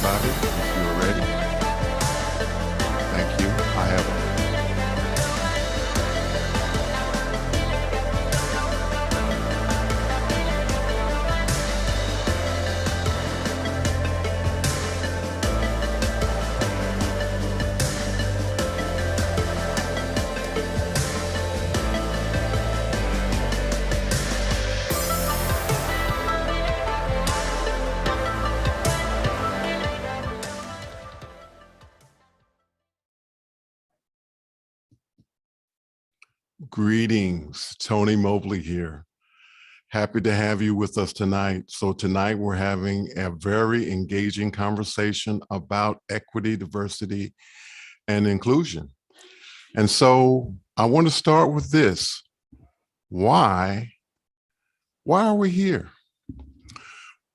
everybody, if you're ready. Thank you. I have Greetings, Tony Mobley here. Happy to have you with us tonight. So tonight we're having a very engaging conversation about equity, diversity, and inclusion. And so I want to start with this. Why are we here?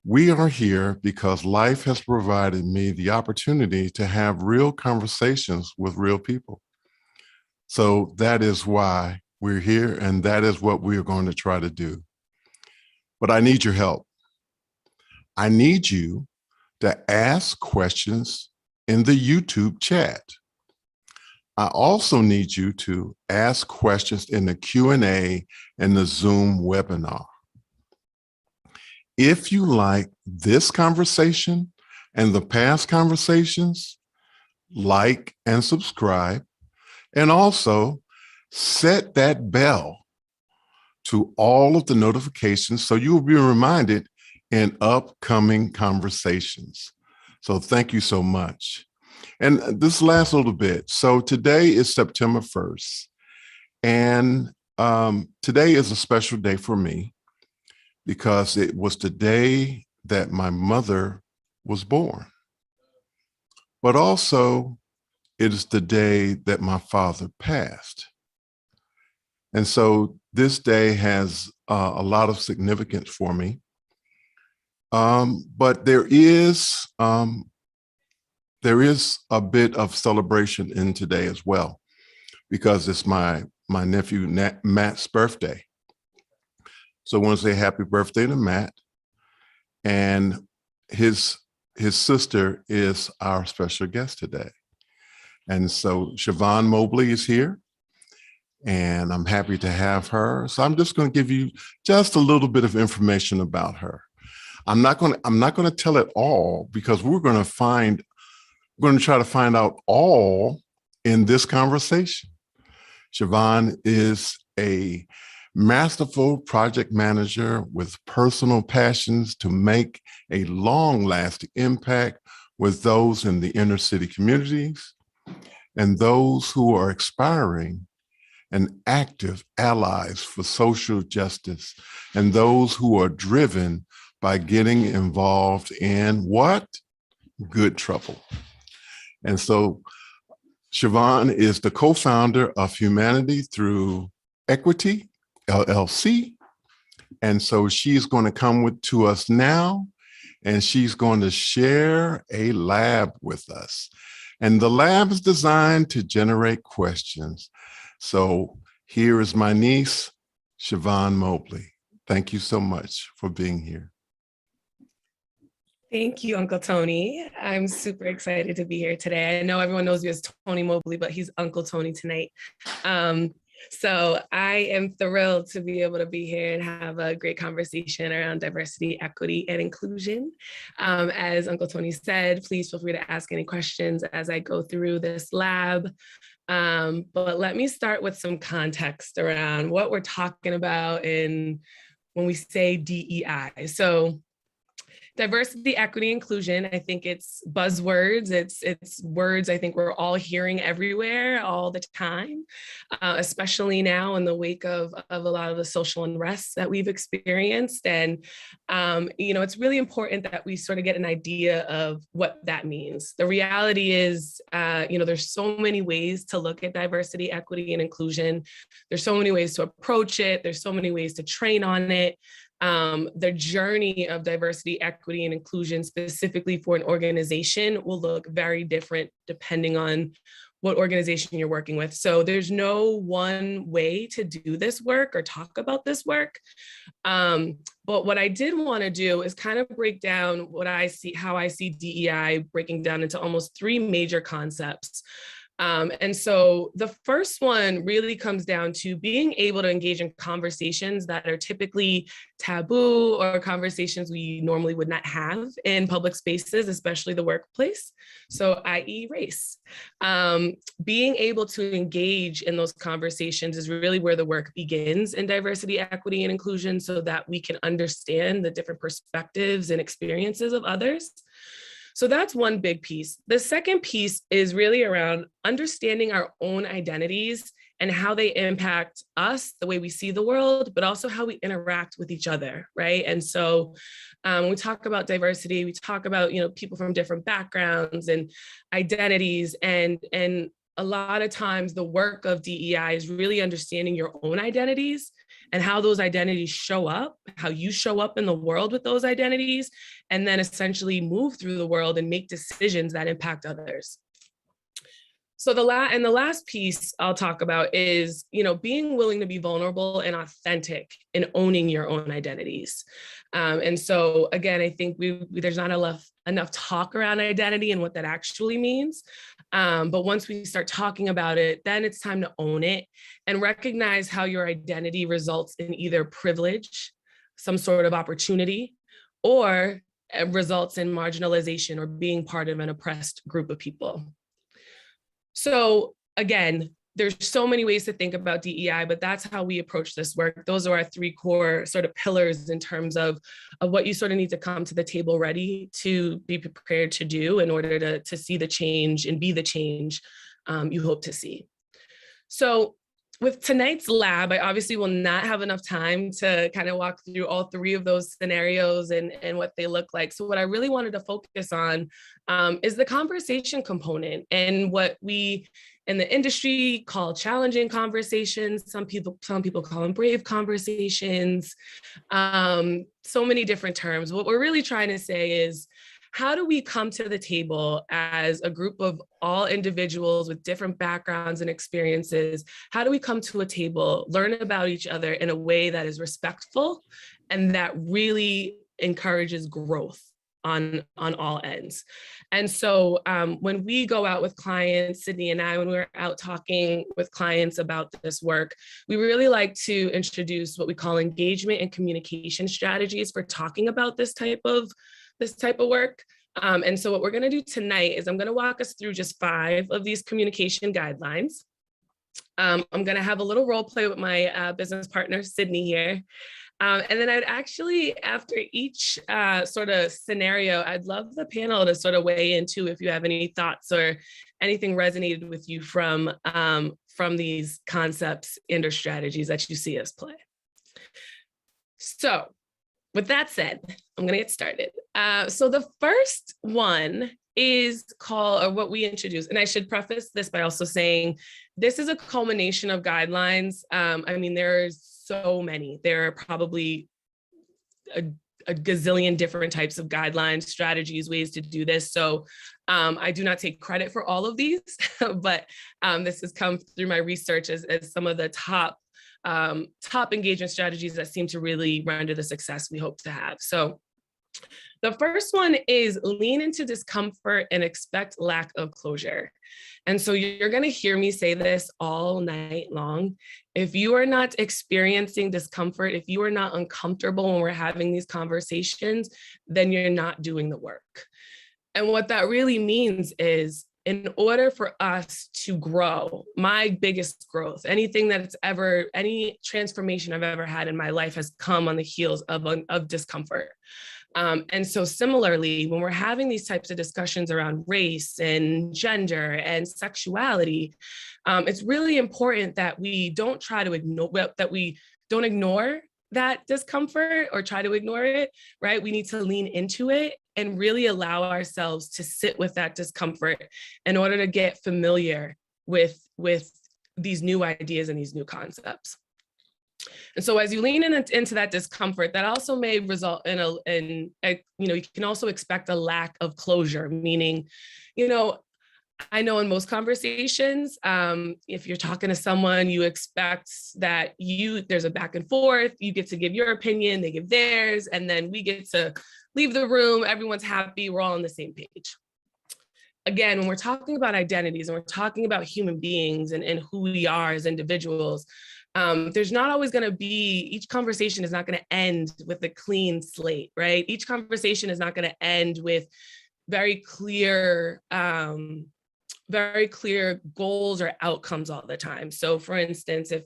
We are here because life has provided me the opportunity to have real conversations with real people. So that is why we're here, and that is what we're going to try to do. But I need your help. I need you to ask questions in the YouTube chat. I also need you to ask questions in the Q&A in the Zoom webinar. If you like this conversation and the past conversations, like and subscribe. And also set that bell to all of the notifications so you will be reminded in upcoming conversations. So thank you so much. And this last little bit. So today is September 1st. And today is a special day for me because it was the day that my mother was born. But also, it is the day that my father passed. And so this day has a lot of significance for me. But there is a bit of celebration in today as well, because it's my nephew Matt's birthday. So I want to say happy birthday to Matt. And his sister is our special guest today. And so Chiavone Mobley is here, and I'm happy to have her. So I'm just going to give you just a little bit of information about her. I'm not going to tell it all because we're going to try to find out all in this conversation. Chiavone is a masterful project manager with personal passions to make a long-lasting impact with those in the inner city communities and those who are aspiring and active allies for social justice, and those who are driven by getting involved in what? Good trouble. And so Chiavone is the co-founder of Humanity Through Equity, LLC. And so she's going to come to us now, and she's going to share a lab with us. And the lab is designed to generate questions. So here is my niece, Chiavone Mobley. Thank you so much for being here. Thank you, Uncle Tony. I'm super excited to be here today. I know everyone knows you as Tony Mobley, but he's Uncle Tony tonight. So I am thrilled to be able to be here and have a great conversation around diversity, equity, and inclusion. As Uncle Tony said, please feel free to ask any questions as I go through this lab. But let me start with some context around what we're talking about when we say DEI. So diversity, equity, inclusion, I think it's buzzwords. It's words I think we're all hearing everywhere all the time, especially now in the wake of a lot of the social unrest that we've experienced. And, it's really important that we sort of get an idea of what that means. The reality is, there's so many ways to look at diversity, equity, and inclusion. There's so many ways to approach it. There's so many ways to train on it. The journey of diversity, equity, and inclusion specifically for an organization will look very different depending on what organization you're working with. So there's no one way to do this work or talk about this work. But what I did want to do is kind of break down what I see, how I see DEI breaking down into almost 3 major concepts. And so the first one really comes down to being able to engage in conversations that are typically taboo or conversations we normally would not have in public spaces, especially the workplace. So i.e. race. Being able to engage in those conversations is really where the work begins in diversity, equity, and inclusion so that we can understand the different perspectives and experiences of others. So that's one big piece. The second piece is really around understanding our own identities and how they impact us, the way we see the world, but also how we interact with each other, right? And so when we talk about diversity, we talk about, people from different backgrounds and identities, and a lot of times the work of DEI is really understanding your own identities and how those identities show up, how you show up in the world with those identities, and then essentially move through the world and make decisions that impact others. So the last piece I'll talk about is, being willing to be vulnerable and authentic in owning your own identities. And so again, I think there's not enough talk around identity and what that actually means. But once we start talking about it, then it's time to own it and recognize how your identity results in either privilege, some sort of opportunity, or results in marginalization or being part of an oppressed group of people. So again, there's so many ways to think about DEI, but that's how we approach this work. Those are our 3 core sort of pillars in terms of what you sort of need to come to the table ready to be prepared to do in order to see the change and be the change you hope to see. So with tonight's lab, I obviously will not have enough time to kind of walk through all 3 of those scenarios and what they look like. So what I really wanted to focus on is the conversation component and what we in the industry call challenging conversations. Some people call them brave conversations. So many different terms. What we're really trying to say is, how do we come to the table as a group of all individuals with different backgrounds and experiences? How do we come to a table, learn about each other in a way that is respectful and that really encourages growth on all ends? And so when we go out with clients, Sydney and I, when we're out talking with clients about this work, we really like to introduce what we call engagement and communication strategies for talking about this type of work. And so what we're going to do tonight is I'm going to walk us through just 5 of these communication guidelines. I'm going to have a little role play with my business partner, Sydney here. And then I'd actually, after each sort of scenario, I'd love the panel to sort of weigh into if you have any thoughts or anything resonated with you from these concepts and or strategies that you see us play. So with that said, I'm going to get started. So the first one is called, or what we introduce, and I should preface this by also saying, this is a culmination of guidelines. I mean, there's so many. There are probably a gazillion different types of guidelines, strategies, ways to do this. So I do not take credit for all of these, but this has come through my research as some of the top engagement strategies that seem to really render the success we hope to have. So the first one is lean into discomfort and expect lack of closure. And so you're going to hear me say this all night long. If you are not experiencing discomfort, if you are not uncomfortable when we're having these conversations, then you're not doing the work. And what that really means is, in order for us to grow, my biggest growth, any transformation I've ever had in my life has come on the heels of discomfort. And so similarly, when we're having these types of discussions around race and gender and sexuality, it's really important that we don't ignore that discomfort or try to ignore it, right? We need to lean into it and really allow ourselves to sit with that discomfort in order to get familiar with these new ideas and these new concepts. And so as you lean into that discomfort, that also may result in you can also expect a lack of closure, meaning, I know in most conversations, if you're talking to someone, you expect that there's a back and forth, you get to give your opinion, they give theirs, and then we get to leave the room, everyone's happy, we're all on the same page. Again, when we're talking about identities and we're talking about human beings and who we are as individuals, there's not always going to be, each conversation is not going to end with a clean slate, right? Each conversation is not going to end with very clear goals or outcomes all the time. So for instance, if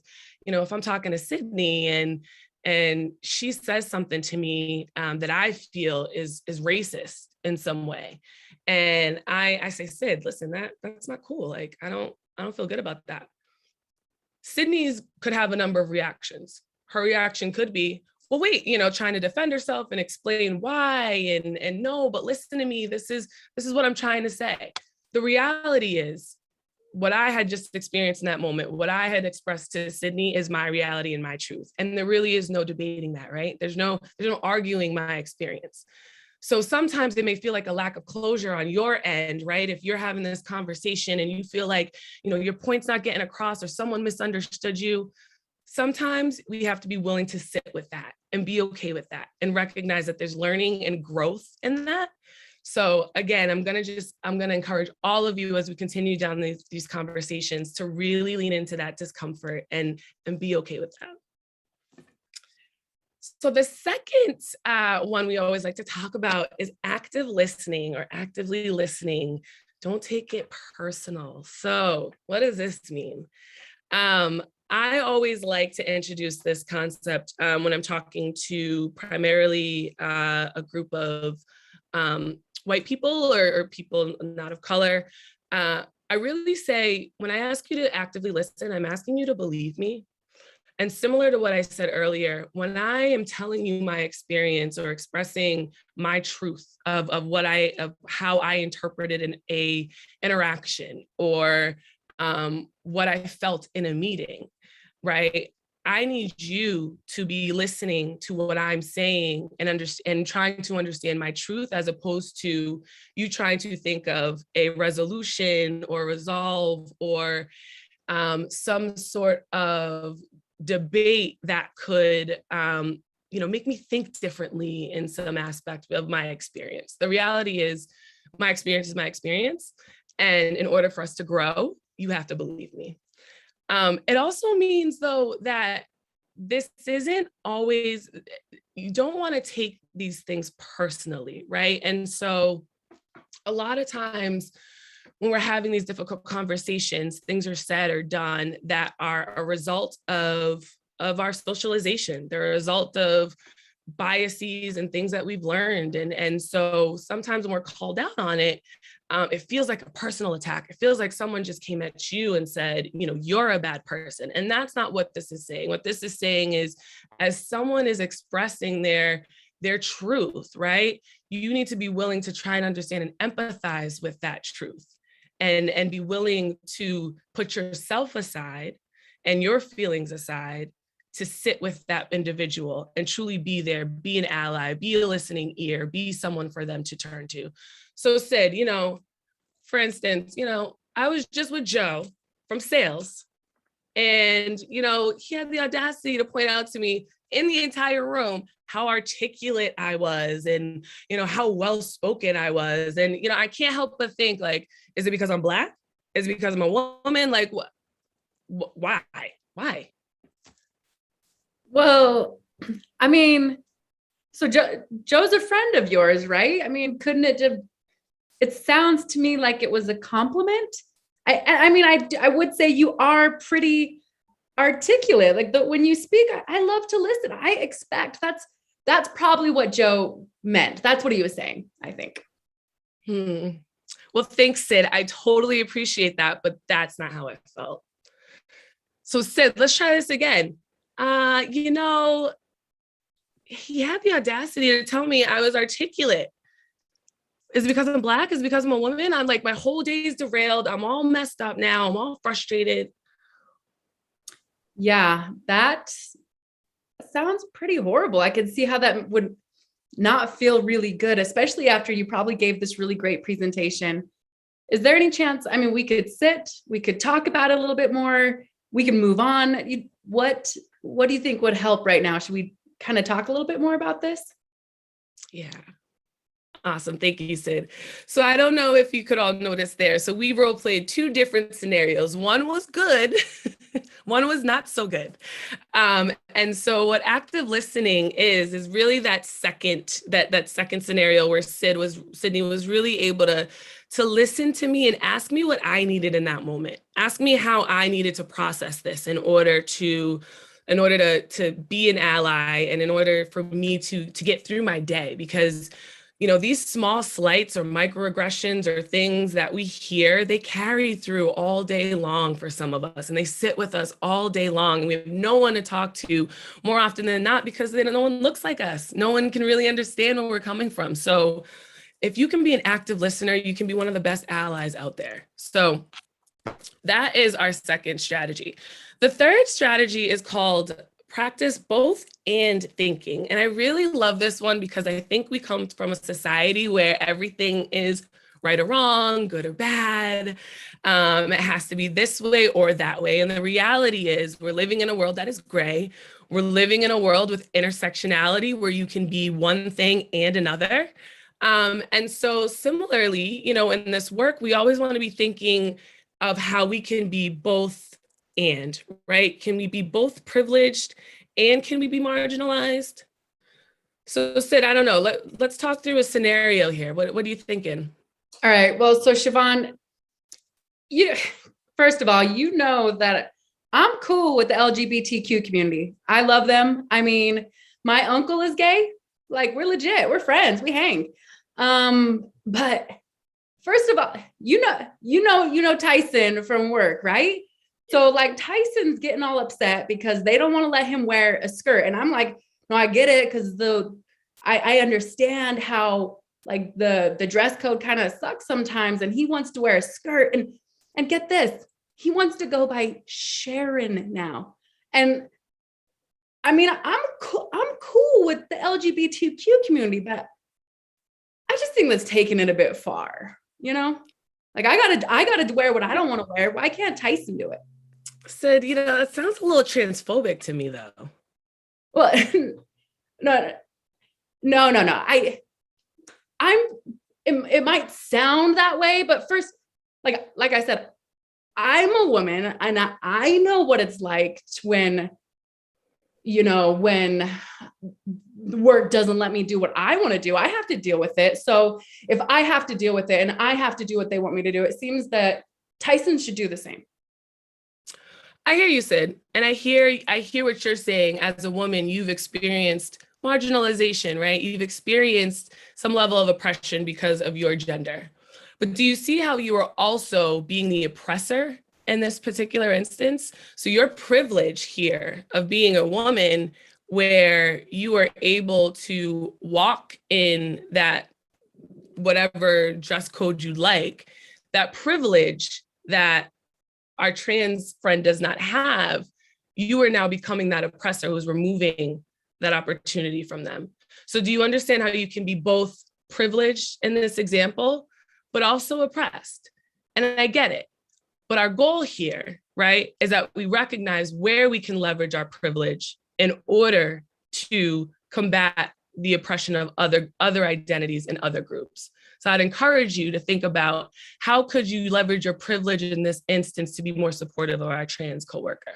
I'm talking to Sydney and she says something to me that I feel is racist in some way, and I say, Sid, listen, that's not cool. Like, I don't feel good about that. Sydney's could have a number of reactions. Her reaction could be, well, wait, trying to defend herself and explain why, and no, but listen to me. This is what I'm trying to say. The reality is, what I had just experienced in that moment, what I had expressed to Sydney is my reality and my truth. And there really is no debating that, right? There's no arguing my experience. So sometimes it may feel like a lack of closure on your end, right? If you're having this conversation and you feel like, your point's not getting across or someone misunderstood you, sometimes we have to be willing to sit with that and be okay with that and recognize that there's learning and growth in that. So again, I'm going to encourage all of you as we continue down these conversations to really lean into that discomfort and be okay with that. So the second one we always like to talk about is active listening or actively listening. Don't take it personal. So what does this mean? I always like to introduce this concept when I'm talking to primarily a group of white people or people not of color. I really say, when I ask you to actively listen, I'm asking you to believe me. And similar to what I said earlier, when I am telling you my experience or expressing my truth of how I interpreted a interaction or what I felt in a meeting, right? I need you to be listening to what I'm saying and trying to understand my truth, as opposed to you trying to think of a resolution or resolve or some sort of debate that could make me think differently in some aspect of my experience. The reality is my experience is my experience. And in order for us to grow, you have to believe me. It also means, though, that this isn't always, you don't want to take these things personally, right? And so a lot of times when we're having these difficult conversations, things are said or done that are a result of our socialization. They're a result of biases and things that we've learned. And so sometimes when we're called out on it, it feels like a personal attack. It feels like someone just came at you and said, you're a bad person. And that's not what this is saying. What this is saying is, as someone is expressing their truth, right? You need to be willing to try and understand and empathize with that truth. And be willing to put yourself aside and your feelings aside to sit with that individual and truly be there, be an ally, be a listening ear, be someone for them to turn to. So Sid, for instance, I was just with Joe from sales, and, he had the audacity to point out to me in the entire room how articulate I was and, how well-spoken I was. And, I can't help but think, like, is it because I'm Black? Is it because I'm a woman? Like, what? Why? Well, I mean, so Joe's a friend of yours, right? I mean, couldn't it just, it sounds to me like it was a compliment. I would say you are pretty articulate. Like when you speak, I love to listen. I expect that's probably what Joe meant. That's what he was saying, I think. Well, thanks, Sid. I totally appreciate that, but that's not how it felt. So Sid, let's try this again. He had the audacity to tell me I was articulate. Is it because I'm Black? Is it because I'm a woman? I'm like, my whole day is derailed. I'm all messed up now. I'm all frustrated. Yeah, that sounds pretty horrible. I could see how that would not feel really good, especially after you probably gave this really great presentation is there any chance, I mean, we could sit, we could talk about it a little bit more, we can move on. What do you think would help right now? Should we kind of talk a little bit more about this? Yeah. Awesome. Thank you, Sid. So I don't know if you could all notice there. So we role played two different scenarios. One was good, one was not so good. And so what active listening is really that second scenario where Sydney was really able to listen to me and ask me what I needed in that moment. Ask me how I needed to process this in order to be an ally and in order for me to get through my day. Because these small slights or microaggressions or things that we hear, they carry through all day long for some of us, and they sit with us all day long. And we have no one to talk to more often than not because no one looks like us. No one can really understand where we're coming from. So if you can be an active listener, you can be one of the best allies out there. So that is our second strategy. The third strategy is called practice both and thinking. And I really love this one because I think we come from a society where everything is right or wrong, good or bad. It has to be this way or that way. And the reality is we're living in a world that is gray. We're living in a world with intersectionality where you can be one thing and another. And so similarly, in this work, we always want to be thinking of how we can be both and, right? Can we be both privileged and can we be marginalized? So Sid, I don't know, let's talk through a scenario here. What are you thinking? All right, well, so Chiavone, first of all, that I'm cool with the LGBTQ community. I love them. I mean, my uncle is gay. Like, we're legit, we're friends, we hang. But first of all, you know Tyson from work, right? So like Tyson's getting all upset because they don't want to let him wear a skirt. And I'm like, no, I get it. Cause I understand how like the dress code kind of sucks sometimes. And he wants to wear a skirt and get this, he wants to go by Sharon now. And I mean, I'm cool with the LGBTQ community, but I just think that's taking it a bit far, Like I gotta wear what I don't want to wear. Why can't Tyson do it? Sid, that sounds a little transphobic to me though. Well, no. It might sound that way, but first, like I said, I'm a woman and I know what it's like when work doesn't let me do what I want to do. I have to deal with it. So if I have to deal with it and I have to do what they want me to do, it seems that Tyson should do the same. I hear you, Sid. And I hear what you're saying. As a woman, you've experienced marginalization, right? You've experienced some level of oppression because of your gender. But do you see how you are also being the oppressor in this particular instance? So your privilege here of being a woman where you are able to walk in that whatever dress code you like, that privilege that our trans friend does not have, you are now becoming that oppressor who's removing that opportunity from them. So do you understand how you can be both privileged in this example, but also oppressed? And I get it. But our goal here, right, is that we recognize where we can leverage our privilege in order to combat the oppression of other identities and other groups. So I'd encourage you to think about how could you leverage your privilege in this instance to be more supportive of our trans coworker.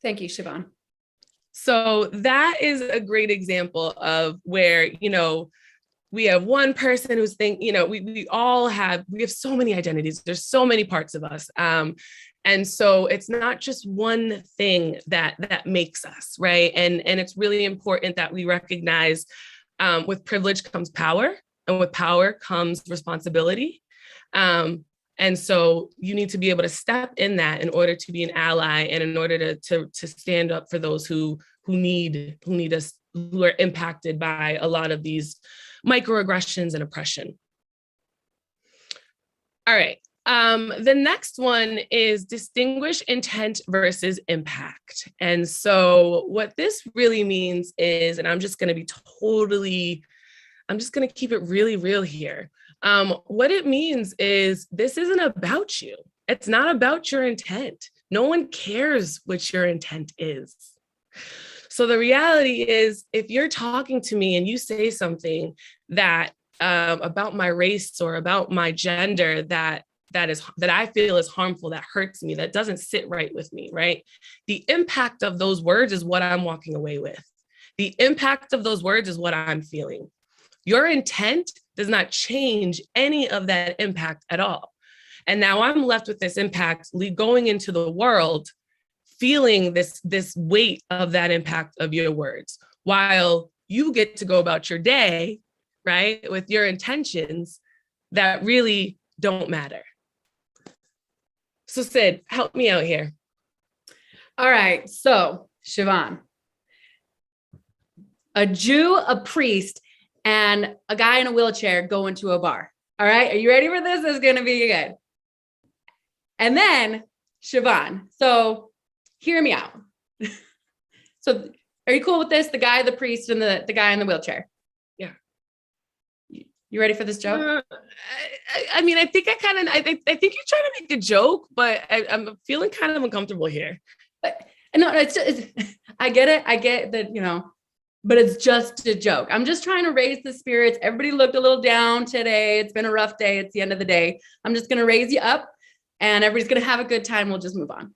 Thank you, Chiavone. So that is a great example of where, we have one person who's we have so many identities. There's so many parts of us. And so it's not just one thing that makes us, right? And it's really important that we recognize with privilege comes power, and with power comes responsibility. And so you need to be able to step in that in order to be an ally and in order to stand up for those who need us, who are impacted by a lot of these microaggressions and oppression. All right. The next one is distinguish intent versus impact. And so what this really means is, and I'm just going to keep it really real here. What it means is this isn't about you. It's not about your intent. No one cares what your intent is. So the reality is, if you're talking to me and you say something that about my race or about my gender that I feel is harmful, that hurts me, that doesn't sit right with me, right? The impact of those words is what I'm walking away with. The impact of those words is what I'm feeling. Your intent does not change any of that impact at all. And now I'm left with this impact going into the world, feeling this weight of that impact of your words, while you get to go about your day, right, with your intentions that really don't matter. So Sid, help me out here. All right, so Chiavone, a Jew, a priest, and a guy in a wheelchair go into a bar. All right, are you ready for this? This is gonna be good. And then Chiavone, so hear me out. So are you cool with this? The guy, the priest, and the guy in the wheelchair. Yeah. You ready for this joke? I mean, I think I think you're trying to make a joke, but I'm feeling kind of uncomfortable here. But no, I get it. I get that, but it's just a joke. I'm just trying to raise the spirits. Everybody looked a little down today. It's been a rough day. It's the end of the day. I'm just going to raise you up and everybody's going to have a good time. We'll just move on.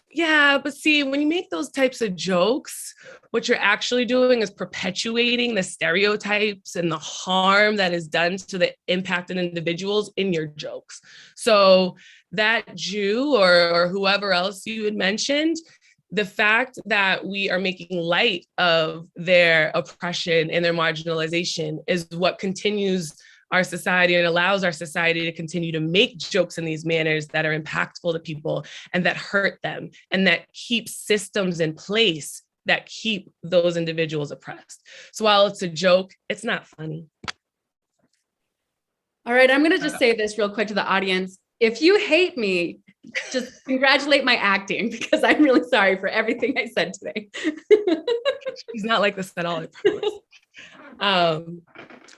Yeah, but see, when you make those types of jokes, what you're actually doing is perpetuating the stereotypes and the harm that is done to the impacted individuals in your jokes. So that Jew or whoever else you had mentioned, the fact that we are making light of their oppression and their marginalization is what continues our society and allows our society to continue to make jokes in these manners that are impactful to people and that hurt them and that keep systems in place that keep those individuals oppressed. So while it's a joke, it's not funny. All right, I'm going to just say this real quick to the audience. If you hate me, just congratulate my acting because I'm really sorry for everything I said today. She's not like this at all, I promise.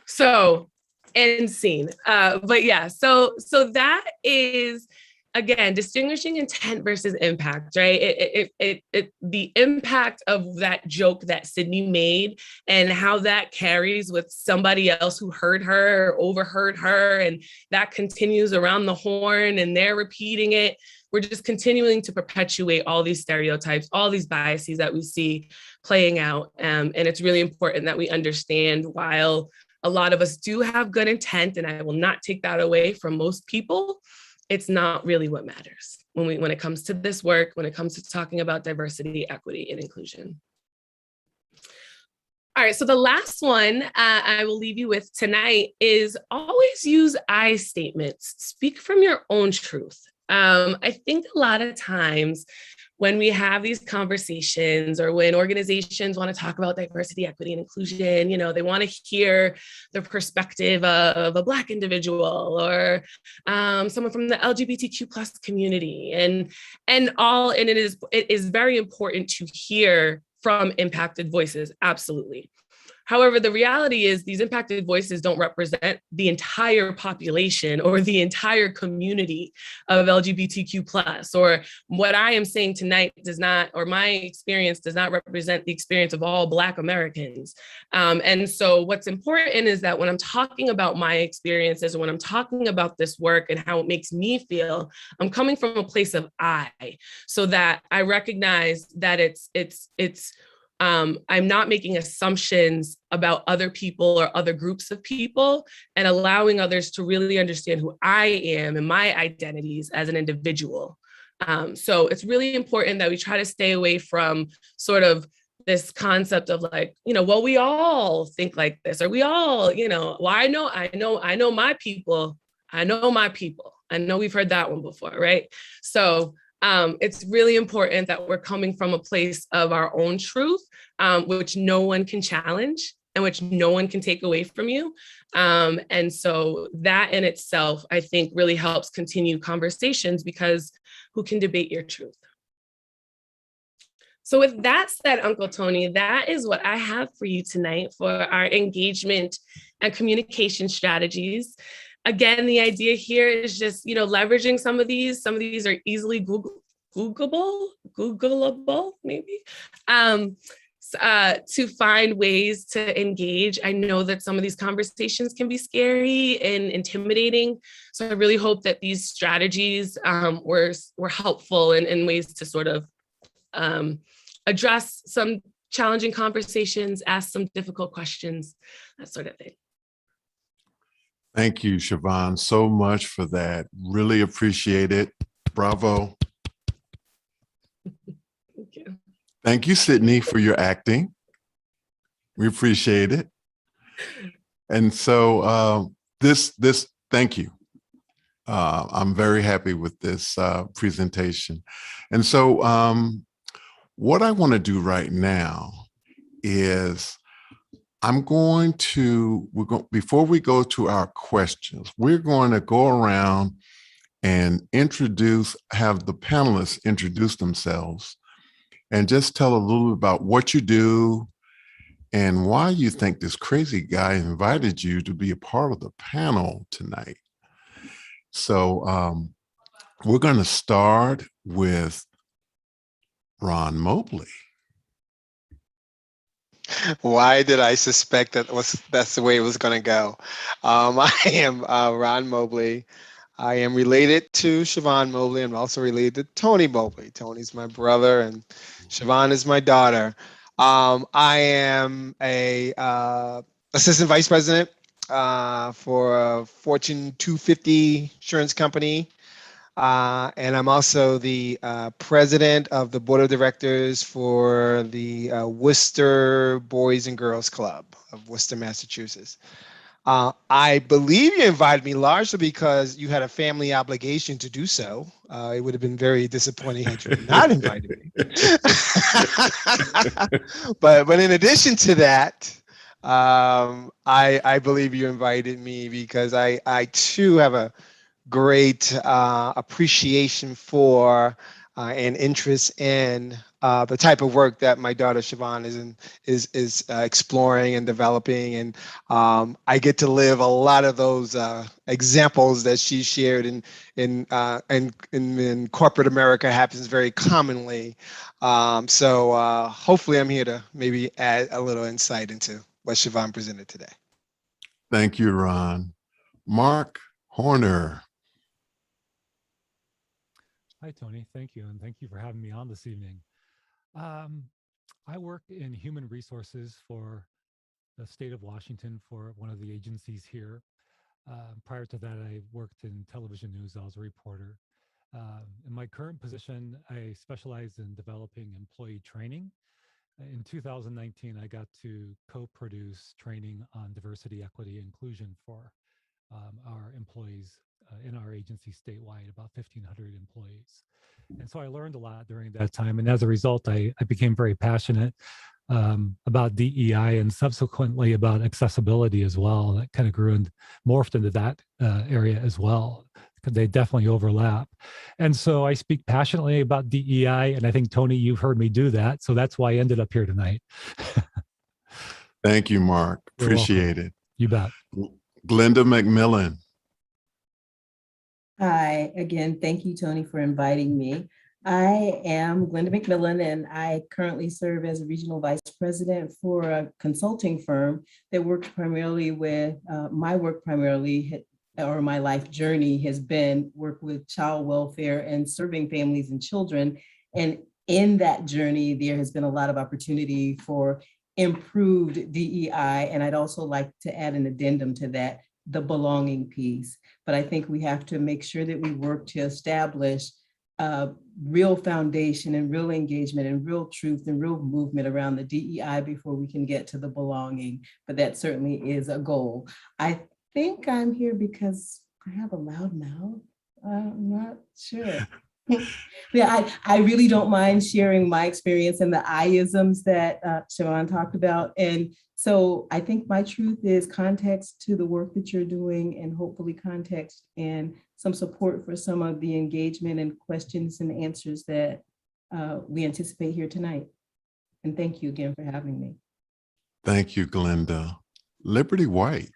So end scene. But yeah, so that is, again, distinguishing intent versus impact, right? The impact of that joke that Sydney made and how that carries with somebody else who heard her or overheard her, and that continues around the horn and they're repeating it. We're just continuing to perpetuate all these stereotypes, all these biases that we see playing out. And it's really important that we understand, while a lot of us do have good intent, and I will not take that away from most people, it's not really what matters when it comes to this work, when it comes to talking about diversity, equity, and inclusion. All right, so the last one I will leave you with tonight is always use I statements. Speak from your own truth. I think a lot of times when we have these conversations or when organizations want to talk about diversity, equity, and inclusion, they want to hear the perspective of a Black individual or someone from the LGBTQ plus community and it is very important to hear from impacted voices, absolutely. However, the reality is these impacted voices don't represent the entire population or the entire community of LGBTQ+, or what I am saying tonight does not, or my experience does not represent the experience of all Black Americans. And so what's important is that when I'm talking about my experiences, when I'm talking about this work and how it makes me feel, I'm coming from a place of I, so that I recognize that I'm not making assumptions about other people or other groups of people, and allowing others to really understand who I am and my identities as an individual. So it's really important that we try to stay away from sort of this concept of like, well, we all think like this, or we all, well, I know my people. I know we've heard that one before, right? So it's really important that we're coming from a place of our own truth, which no one can challenge and which no one can take away from you. And so that in itself, I think, really helps continue conversations, because who can debate your truth? So with that said, Uncle Tony, that is what I have for you tonight for our engagement and communication strategies. again, the idea here is just, leveraging some of these are easily Googleable, maybe, to find ways to engage. I know that some of these conversations can be scary and intimidating. So I really hope that these strategies were helpful in ways to sort of address some challenging conversations, ask some difficult questions, that sort of thing. Thank you, Chiavone, so much for that. Really appreciate it. Bravo. Thank you. Thank you, Sydney, for your acting. We appreciate it. And so thank you. I'm very happy with this presentation. And so what I want to do right now is before we go to our questions, we're going to go around and have the panelists introduce themselves and just tell a little bit about what you do and why you think this crazy guy invited you to be a part of the panel tonight. So we're going to start with Ron Mobley. Why did I suspect that's the way it was going to go? I am Ron Mobley. I am related to Chiavone Mobley. I'm also related to Tony Mobley. Tony's my brother and Chiavone is my daughter. I am a assistant vice president for a Fortune 250 insurance company. And I'm also the president of the board of directors for the Worcester Boys and Girls Club of Worcester, Massachusetts. I believe you invited me largely because you had a family obligation to do so. It would have been very disappointing had you not invited me. But in addition to that, I believe you invited me because I too have a great appreciation for and interest in the type of work that my daughter Chiavone is exploring and developing, and I get to live a lot of those examples that she shared in corporate America happens very commonly. So hopefully I'm here to maybe add a little insight into what Chiavone presented today. Thank you, Ron. Mark Horner. Hi, Tony. Thank you. And thank you for having me on this evening. I work in human resources for the state of Washington for one of the agencies here. Prior to that, I worked in television news. I was a reporter. In my current position, I specialize in developing employee training. In 2019, I got to co-produce training on diversity, equity, inclusion for our employees in our agency statewide, about 1,500 employees. And so I learned a lot during that time. And as a result, I became very passionate about DEI and subsequently about accessibility as well. That kind of grew and morphed into that area as well, because they definitely overlap. And so I speak passionately about DEI, and I think, Tony, you've heard me do that. So that's why I ended up here tonight. Thank you, Mark. Appreciate it. You bet. Glenda McMillan. Hi, again, thank you, Tony, for inviting me. I am Glenda McMillan, and I currently serve as a regional vice president for a consulting firm that works primarily with, my life journey has been work with child welfare and serving families and children. And in that journey, there has been a lot of opportunity for improved DEI. And I'd also like to add an addendum to that, the belonging piece. But I think we have to make sure that we work to establish real foundation and real engagement and real truth and real movement around the DEI before we can get to the belonging. But that certainly is a goal. I think I'm here because I have a loud mouth. I'm not sure. Yeah, I really don't mind sharing my experience and the I-isms that Chiavone talked about. And so I think my truth is context to the work that you're doing, and hopefully context and some support for some of the engagement and questions and answers that we anticipate here tonight. And thank you again for having me. Thank you, Glenda. Liberty White.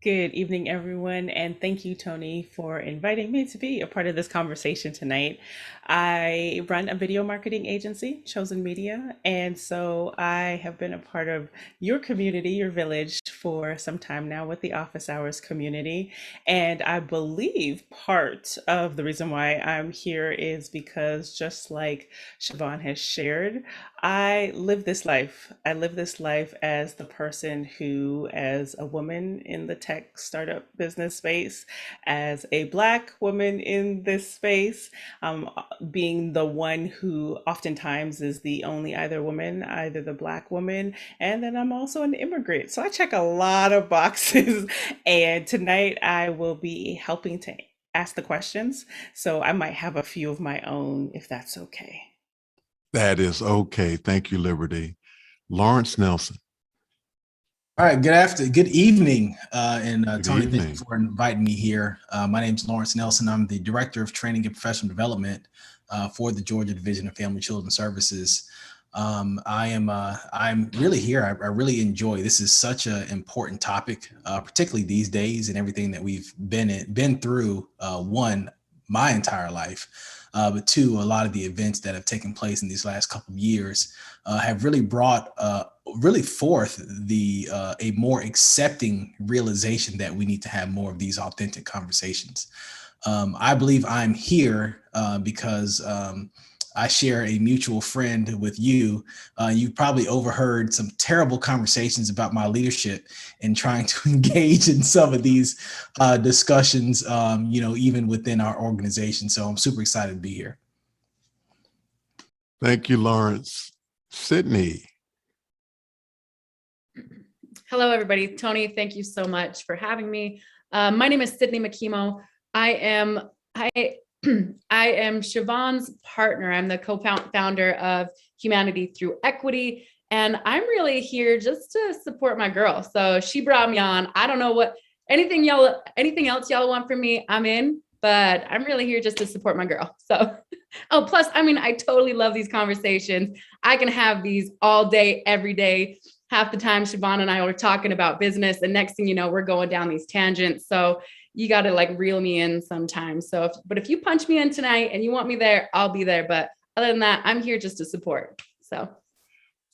Good evening, everyone, and thank you, Tony, for inviting me to be a part of this conversation tonight. I run a video marketing agency, Chosen Media, and so I have been a part of your community, your village, for some time now with the Office Hours community. And I believe part of the reason why I'm here is because, just like Chiavone has shared, I live this life. I live this life as the person who, as a woman in the tech startup business space, as a Black woman in this space, being the one who oftentimes is the only either woman, either the Black woman, and then I'm also an immigrant. So I check a lot of boxes. And tonight I will be helping to ask the questions. So I might have a few of my own, if that's okay. That is okay. Thank you, Liberty. Laurence Nelson. All right, good evening, and Good Tony, thank you evening. for inviting me here. My name is Laurence Nelson. I'm the Director of Training and Professional Development for the Georgia Division of Family and Children Services. I'm really here. I really enjoy. This is such an important topic, particularly these days and everything that we've been through. One, my entire life, but two, a lot of the events that have taken place in these last couple of years have really brought really forth a more accepting realization that we need to have more of these authentic conversations. I believe I'm here because I share a mutual friend with you. You've probably overheard some terrible conversations about my leadership and trying to engage in some of these discussions, even within our organization. So I'm super excited to be here. Thank you, Laurence. Sydney. Hello, everybody. Tony, thank you so much for having me. My name is Sydni Makemo. I am Chiavone's partner. I'm the co-founder of Humanity Through Equity, and I'm really here just to support my girl. So she brought me on. I don't know what anything else y'all want from me, I'm in, but I'm really here just to support my girl. So, oh, plus, I totally love these conversations. I can have these all day, every day. Half the time, Chiavone and I are talking about business, and next thing you know, we're going down these tangents. So you got to reel me in sometimes. So, if you punch me in tonight and you want me there, I'll be there. But other than that, I'm here just to support. So,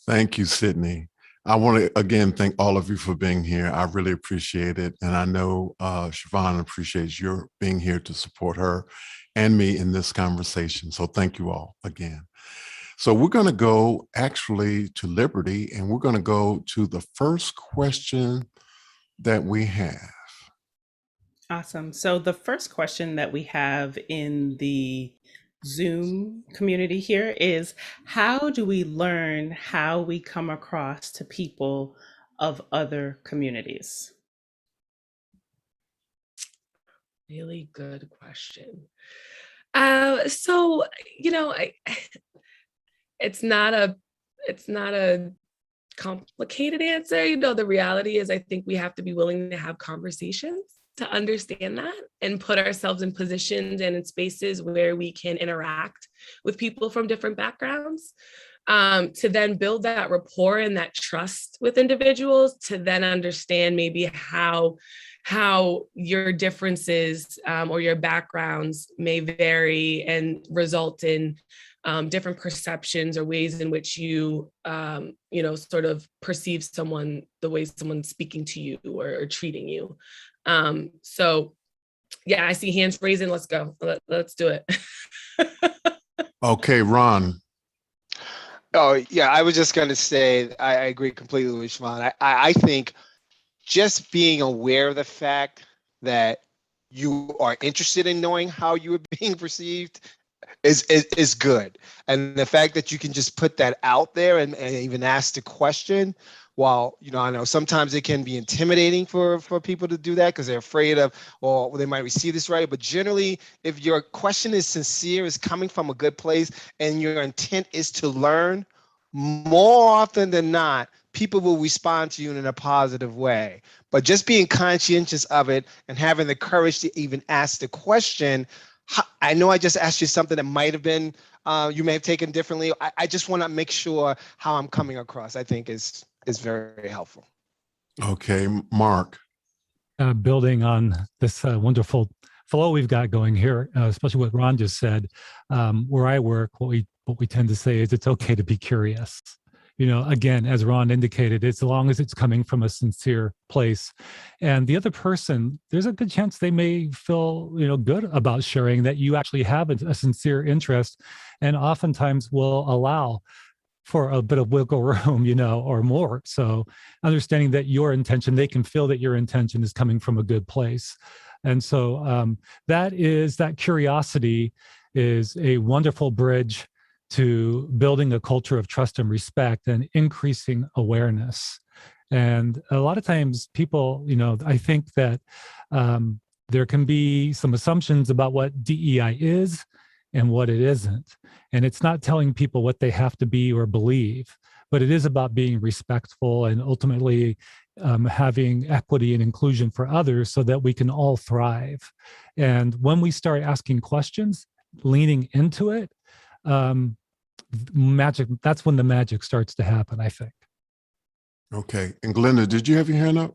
Thank you, Sydney. I want to again thank all of you for being here. I really appreciate it, and I know Chiavone appreciates your being here to support her and me in this conversation. So, thank you all again. So we're going to go actually to Liberty, and we're going to go to the first question that we have. Awesome. So the first question that we have in the Zoom community here is, how do we learn how we come across to people of other communities? Really good question. It's not a complicated answer. The reality is I think we have to be willing to have conversations to understand that and put ourselves in positions and in spaces where we can interact with people from different backgrounds, to then build that rapport and that trust with individuals, to then understand maybe how your differences or your backgrounds may vary and result in different perceptions or ways in which you, sort of perceive someone, the way someone's speaking to you or treating you. So yeah, I see hands raising. Let's go. Let's do it. Okay, Ron. Oh, yeah, I was just going to say, I agree completely with Chiavone. I think just being aware of the fact that you are interested in knowing how you are being perceived is good. And the fact that you can just put that out there and even ask the question, while, I know sometimes it can be intimidating for people to do that because they're afraid of, or they might receive this right. But generally, if your question is sincere, is coming from a good place, and your intent is to learn, more often than not, people will respond to you in a positive way. But just being conscientious of it and having the courage to even ask the question, I know I just asked you something that might have been, you may have taken differently. I just want to make sure how I'm coming across, I think is very helpful. Okay, Mark. building on this wonderful flow we've got going here, especially what Ron just said. Where I work, what we tend to say is it's okay to be curious. Again, as Ron indicated, as long as it's coming from a sincere place. And the other person, there's a good chance they may feel, good about sharing that you actually have a sincere interest, and oftentimes will allow for a bit of wiggle room, or more. So understanding that your intention, they can feel that your intention is coming from a good place. And so that curiosity is a wonderful bridge to building a culture of trust and respect and increasing awareness. And a lot of times people, I think that there can be some assumptions about what DEI is and what it isn't. And it's not telling people what they have to be or believe, but it is about being respectful and ultimately having equity and inclusion for others so that we can all thrive. And when we start asking questions, leaning into it, that's when the magic starts to happen, I think. Okay. And Glenda, did you have your hand up?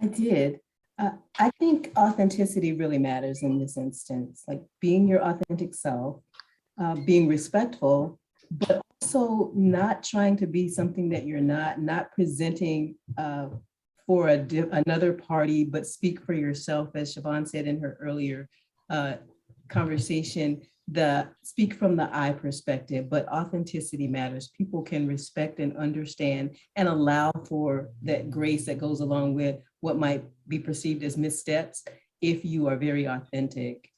I did. I think authenticity really matters in this instance, like being your authentic self, being respectful, but also not trying to be something that you're not presenting for another party, but speak for yourself, as Chiavone said in her earlier conversation. Speak from the I perspective, but authenticity matters. People can respect and understand and allow for that grace that goes along with what might be perceived as missteps if you are very authentic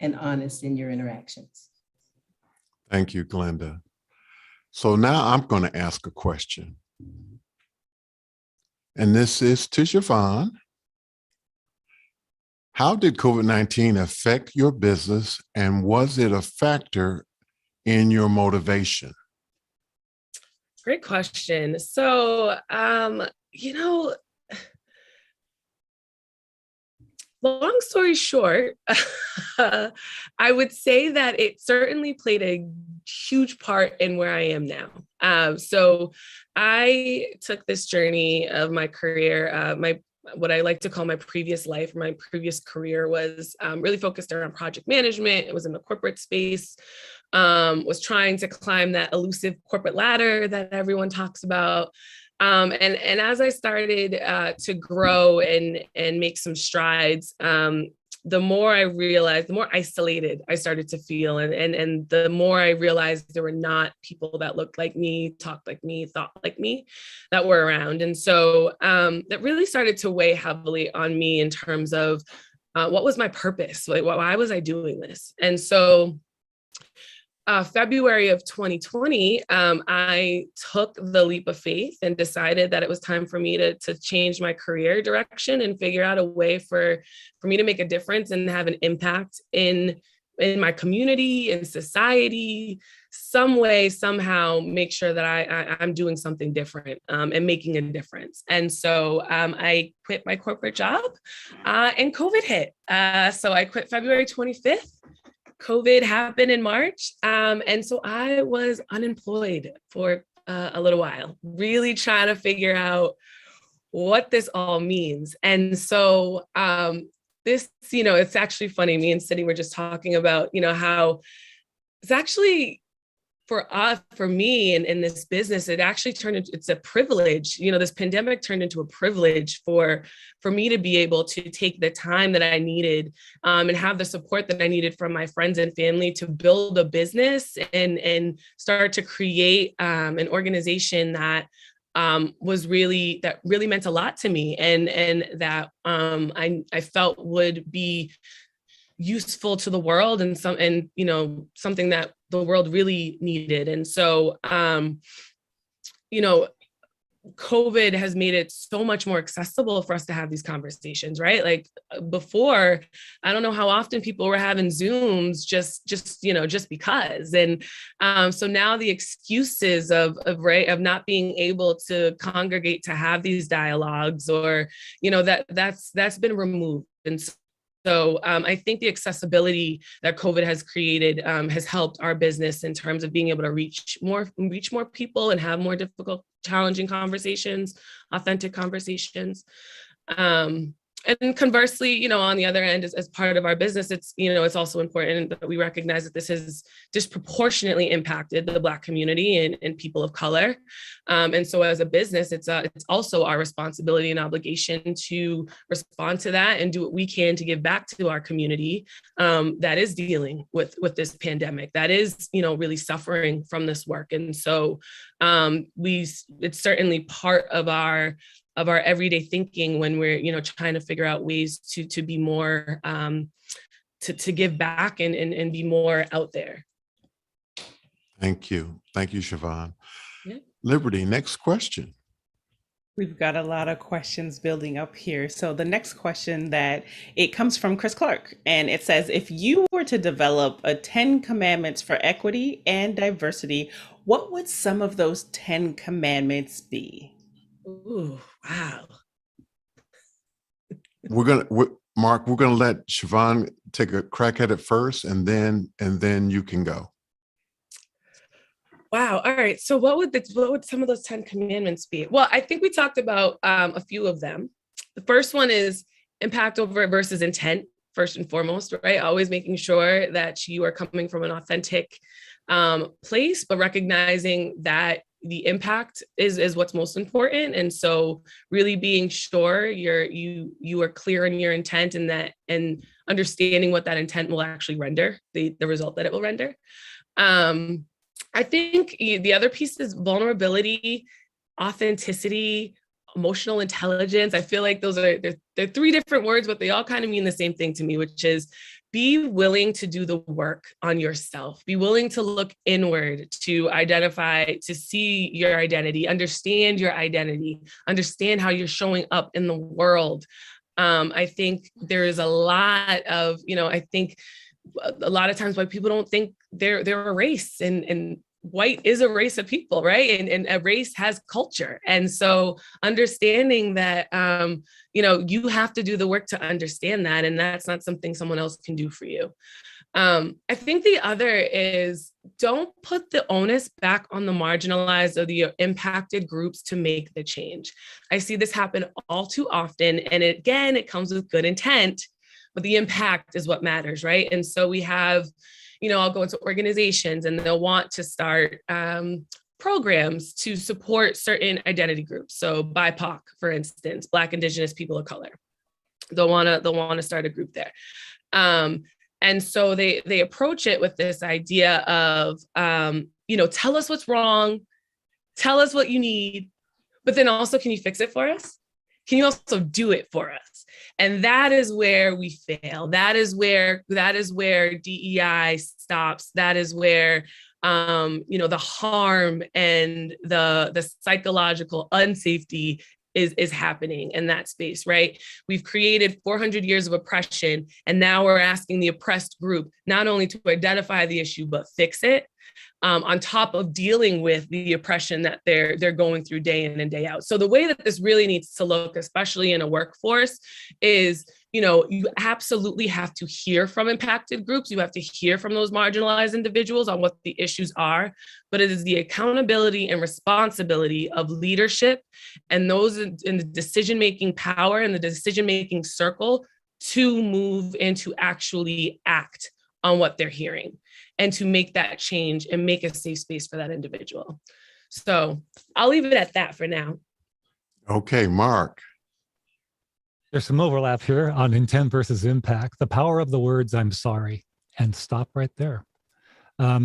and honest in your interactions. Thank you, Glenda. So now I'm going to ask a question. And this is to Chiavone. How did COVID-19 affect your business, and was it a factor in your motivation? Great question. So, long story short, I would say that it certainly played a huge part in where I am now. So I took this journey of my career, what I like to call my previous life, my previous career was really focused around project management. It was in the corporate space, was trying to climb that elusive corporate ladder that everyone talks about. And as I started to grow and make some strides, the more I realized, the more isolated I started to feel. And the more I realized there were not people that looked like me, talked like me, thought like me that were around. And so that really started to weigh heavily on me in terms of what was my purpose? Like, why was I doing this? And so February of 2020, I took the leap of faith and decided that it was time for me to change my career direction and figure out a way for me to make a difference and have an impact in my community, in society, some way, somehow make sure that I'm doing something different and making a difference. And so I quit my corporate job and COVID hit. So I quit February 25th. COVID happened in March. And so I was unemployed for a little while, really trying to figure out what this all means. And so this, it's actually funny. Me and Sydney were just talking about, how it's actually for me in this business, it actually it's a privilege. This pandemic turned into a privilege for me to be able to take the time that I needed and have the support that I needed from my friends and family to build a business and start to create an organization that really meant a lot to me and that I felt would be useful to the world and something that the world really needed. And so, COVID has made it so much more accessible for us to have these conversations, right? Like before, I don't know how often people were having Zooms just because. And so now the excuses of not being able to congregate to have these dialogues or, that's been removed. And so I think the accessibility that COVID has created has helped our business in terms of being able to reach more people and have more difficult, challenging conversations, authentic conversations. And conversely, you know, on the other end, as part of our business, it's, you know, it's also important that we recognize that this has disproportionately impacted the Black community and people of color. And so as a business, it's also our responsibility and obligation to respond to that and do what we can to give back to our community that is dealing with this pandemic, that is, you know, really suffering from this work. And so it's certainly part of our everyday thinking when we're, you know, trying to figure out ways to be more, to give back and be more out there. Thank you. Thank you, Chiavone. Yeah. Liberty, next question. We've got a lot of questions building up here. So the next question that it comes from Chris Clark, and it says, if you were to develop a 10 commandments for equity and diversity, what would some of those 10 commandments be? Ooh, wow. Mark, we're gonna let Chiavone take a crack at it first, and then you can go. Wow. All right. So what would some of those 10 commandments be? Well, I think we talked about a few of them. The first one is impact over versus intent, first and foremost, right? Always making sure that you are coming from an authentic place, but recognizing that the impact is what's most important. And so really being sure you are clear in your intent and understanding what that intent will actually render, the result that it will render. I think the other piece is vulnerability, authenticity, emotional intelligence. I feel like they're three different words, but they all kind of mean the same thing to me, which is be willing to do the work on yourself. Be willing to look inward, to identify, to see your identity, understand your identity, understand how you're showing up in the world. I think there is a lot of, I think a lot of times why people don't think they're a race, and white is a race of people, right? And a race has culture. And so understanding that, you have to do the work to understand that, and that's not something someone else can do for you. I think the other is don't put the onus back on the marginalized or the impacted groups to make the change. I see this happen all too often. And it comes with good intent, but the impact is what matters, right? And so we have, I'll go into organizations and they'll want to start programs to support certain identity groups. So BIPOC, for instance, Black, Indigenous, people of color. They'll want to start a group there. And so they approach it with this idea of, tell us what's wrong, tell us what you need, but then also, can you fix it for us? Can you also do it for us? And that is where we fail. That is where DEI stops. That is where, the harm and the psychological unsafety is happening in that space, right? We've created 400 years of oppression, and now we're asking the oppressed group not only to identify the issue, but fix it, on top of dealing with the oppression that they're going through day in and day out. So the way that this really needs to look, especially in a workforce, is, you absolutely have to hear from impacted groups. You have to hear from those marginalized individuals on what the issues are, but it is the accountability and responsibility of leadership and those in the decision-making power and the decision-making circle to move and to actually act on what they're hearing and to make that change and make a safe space for that individual. So I'll leave it at that for now. Okay, Mark. There's some overlap here on intent versus impact. The power of the words, I'm sorry, and stop right there.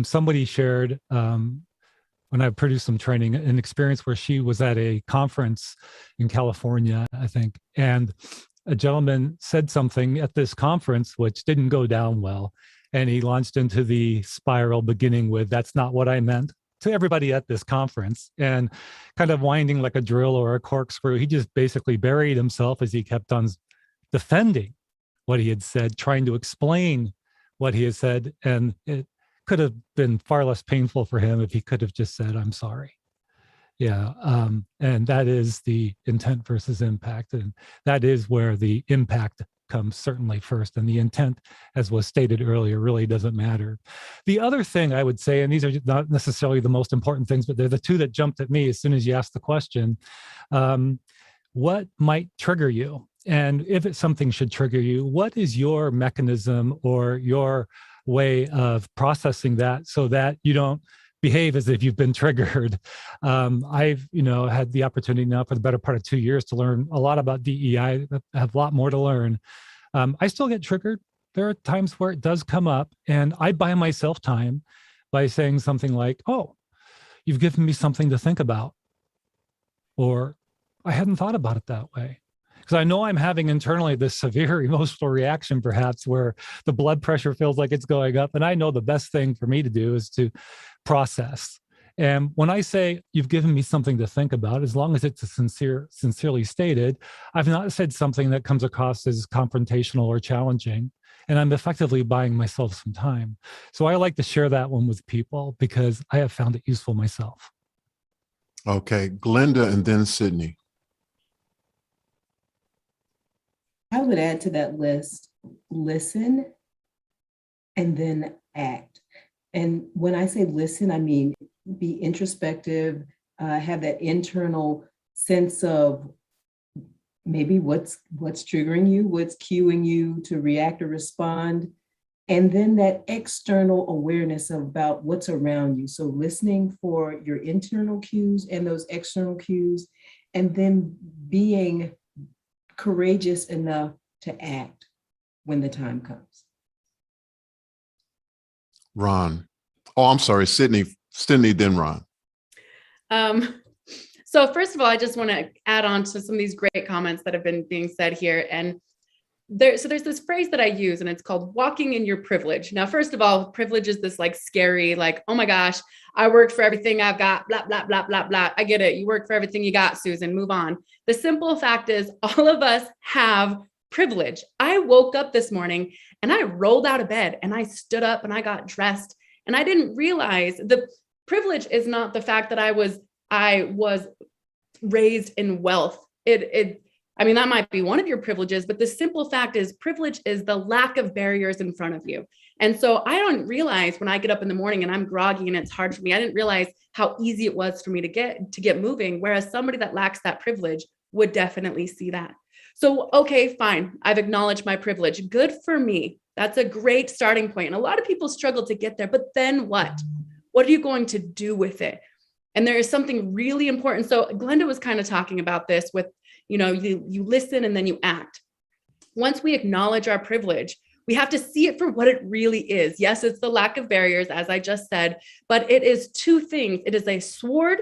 Somebody shared, when I produced some training, an experience where she was at a conference in California, I think, and a gentleman said something at this conference which didn't go down well. And he launched into the spiral beginning with, that's not what I meant, to everybody at this conference, and kind of winding like a drill or a corkscrew. He just basically buried himself as he kept on defending what he had said, trying to explain what he had said. And it could have been far less painful for him if he could have just said, I'm sorry. Yeah. And that is the intent versus impact. And that is where the impact comes certainly first, and the intent, as was stated earlier, really doesn't matter. The other thing I would say, and these are not necessarily the most important things, but they're the two that jumped at me as soon as you asked the question, what might trigger you? And if it's something should trigger you, what is your mechanism or your way of processing that so that you don't behave as if you've been triggered? I've, had the opportunity now for the better part of 2 years to learn a lot about DEI. I have a lot more to learn. I still get triggered. There are times where it does come up, and I buy myself time by saying something like, "Oh, you've given me something to think about," or "I hadn't thought about it that way." Because I know I'm having internally this severe emotional reaction, perhaps, where the blood pressure feels like it's going up. And I know the best thing for me to do is to process. And when I say you've given me something to think about, as long as it's sincerely stated, I've not said something that comes across as confrontational or challenging. And I'm effectively buying myself some time. So I like to share that one with people because I have found it useful myself. Okay, Glenda and then Sydney. I would add to that list, listen and then act. And when I say listen, I mean be introspective, have that internal sense of maybe what's triggering you, what's cueing you to react or respond, and then that external awareness about what's around you. So listening for your internal cues and those external cues, and then being courageous enough to act when the time comes. Ron. Oh, I'm sorry, Sydney, then Ron. So first of all, I just want to add on to some of these great comments that have been being said here. And there's this phrase that I use, and it's called walking in your privilege. Now, first of all, privilege is this like scary, like, oh my gosh, I worked for everything I've got, blah, blah, blah, blah, blah. I get it. You work for everything you got, Susan, move on. The simple fact is all of us have privilege. I woke up this morning and I rolled out of bed and I stood up and I got dressed, and I didn't realize the privilege is not the fact that I was raised in wealth. I mean, that might be one of your privileges, but the simple fact is privilege is the lack of barriers in front of you. And so I don't realize when I get up in the morning and I'm groggy and it's hard for me, I didn't realize how easy it was for me to get moving. Whereas somebody that lacks that privilege would definitely see that. So, okay, fine. I've acknowledged my privilege. Good for me. That's a great starting point. And a lot of people struggle to get there, but then what? What are you going to do with it? And there is something really important. So Glenda was kind of talking about this with, you listen and then you act. Once we acknowledge our privilege, we have to see it for what it really is. Yes, it's the lack of barriers, as I just said, but it is two things. It is a sword